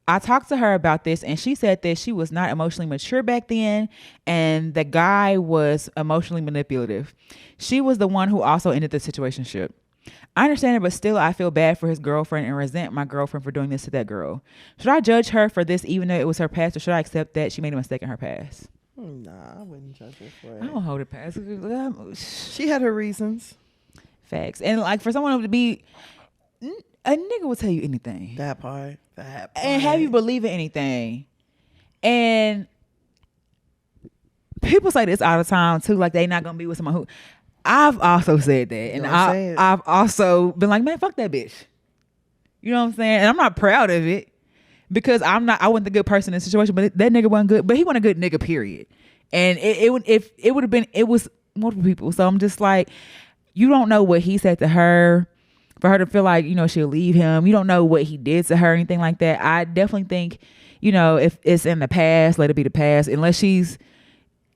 I talked to her about this and she said that she was not emotionally mature back then and the guy was emotionally manipulative. She was the one who also ended the situationship. I understand it, but still I feel bad for his girlfriend and resent my girlfriend for doing this to that girl. Should I judge her for this even though it was her past, or should I accept that she made a mistake in her past? Nah, I wouldn't judge her for it. I don't hold it past. She had her reasons. Facts. And like for someone to be, a nigga will tell you anything. That part. And have you believe in anything. And people say this all the time too, like they not gonna be with someone who. I've also said that, and I've also been like, man, fuck that bitch. You know what I'm saying? And I'm not proud of it because I wasn't the good person in the situation, but that nigga wasn't good. But he wasn't a good nigga, period. And it was multiple people. So I'm just like, you don't know what he said to her. For her to feel like, she'll leave him. You don't know what he did to her or anything like that. I definitely think, if it's in the past, let it be the past. Unless she's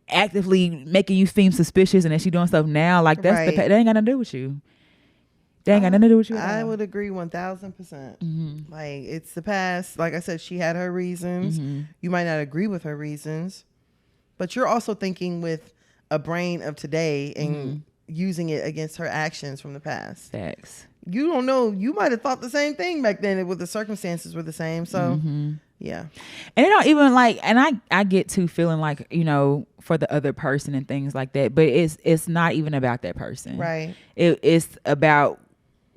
actively making you seem suspicious and then she's doing stuff now, like that's right. That ain't got nothing to do with you. That ain't got nothing to do with you. I would agree 1,000%. Like, it's the past. Like I said, she had her reasons. You might not agree with her reasons, but you're also thinking with a brain of today and using it against her actions from the past. Facts. You don't know. You might have thought the same thing back then if the circumstances were the same. So, yeah. And it don't even like, and I get to feeling like, for the other person and things like that, but it's not even about that person. Right. It's about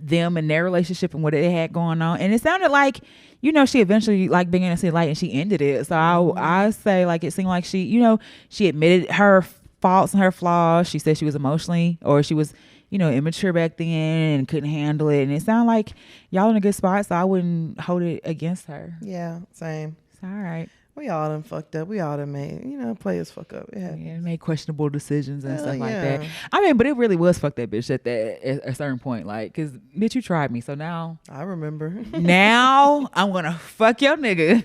them and their relationship and what they had going on. And it sounded like, she eventually like began to see light and she ended it. So I say like, it seemed like she, she admitted her faults and her flaws. She said she was emotionally, or she was, immature back then and couldn't handle it. And it sounded like y'all in a good spot, so I wouldn't hold it against her. Yeah, same. It's all right. We all done fucked up. We all done made, players fuck up. Made questionable decisions and stuff like that. I mean, but it really was fuck that bitch at a certain point. Like, cause bitch, you tried me. So now. I remember. Now I'm going to fuck your nigga.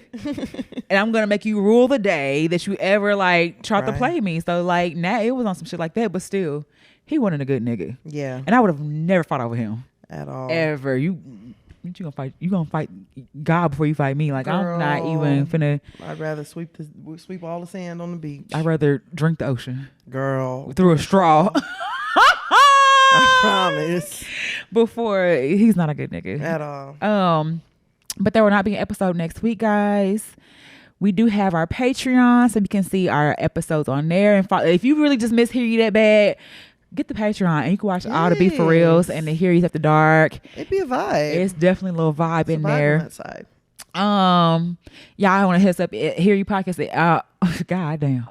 And I'm going to make you rule the day that you ever like tried to play me. So like now it was on some shit like that, but still he wasn't a good nigga. Yeah. And I would have never fought over him. At all. Ever. You gonna fight God before you fight me. Like, girl, I'm not even finna. I'd rather sweep all the sand on the beach. I'd rather drink the ocean, girl, through a straw. I promise. Before, he's not a good nigga at all. But there will not be an episode next week, guys. We do have our Patreon, so you can see our episodes on there. And if you really just miss Hear You that bad, get the Patreon and you can watch all the Be For Reals and the Hearies After Dark. It'd be a vibe. It's definitely a little vibe in there. On that side. I want to hit us up at Hear You Podcast. God damn.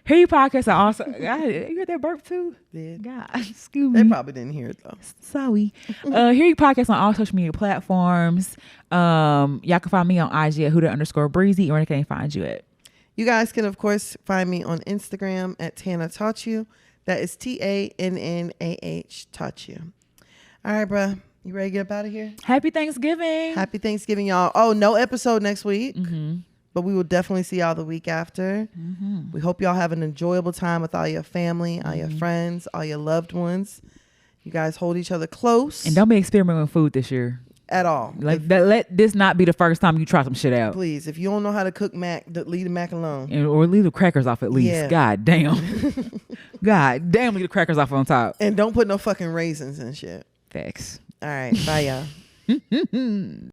Hear You Podcast are also. God, you heard that burp too? Did. God, excuse me. They probably didn't hear it though. Sorry. Hear You Podcast on all social media platforms. Y'all can find me on IG at Huda_Breezy. Where can they find you at? You guys can of course find me on Instagram at Tana Taught You. That is TANNAH Taught You. All right, bruh. You ready to get up out of here? Happy Thanksgiving. Happy Thanksgiving, y'all. Oh, no episode next week. But we will definitely see y'all the week after. We hope y'all have an enjoyable time with all your family, all your friends, all your loved ones. You guys hold each other close. And don't be experimenting with food this year. At all. Like, let this not be the first time you try some shit out. Please, if you don't know how to cook mac, leave the mac alone. Or leave the crackers off at least. Yeah. God damn. God damn, leave the crackers off on top. And don't put no fucking raisins and shit. Facts. All right. Bye, y'all.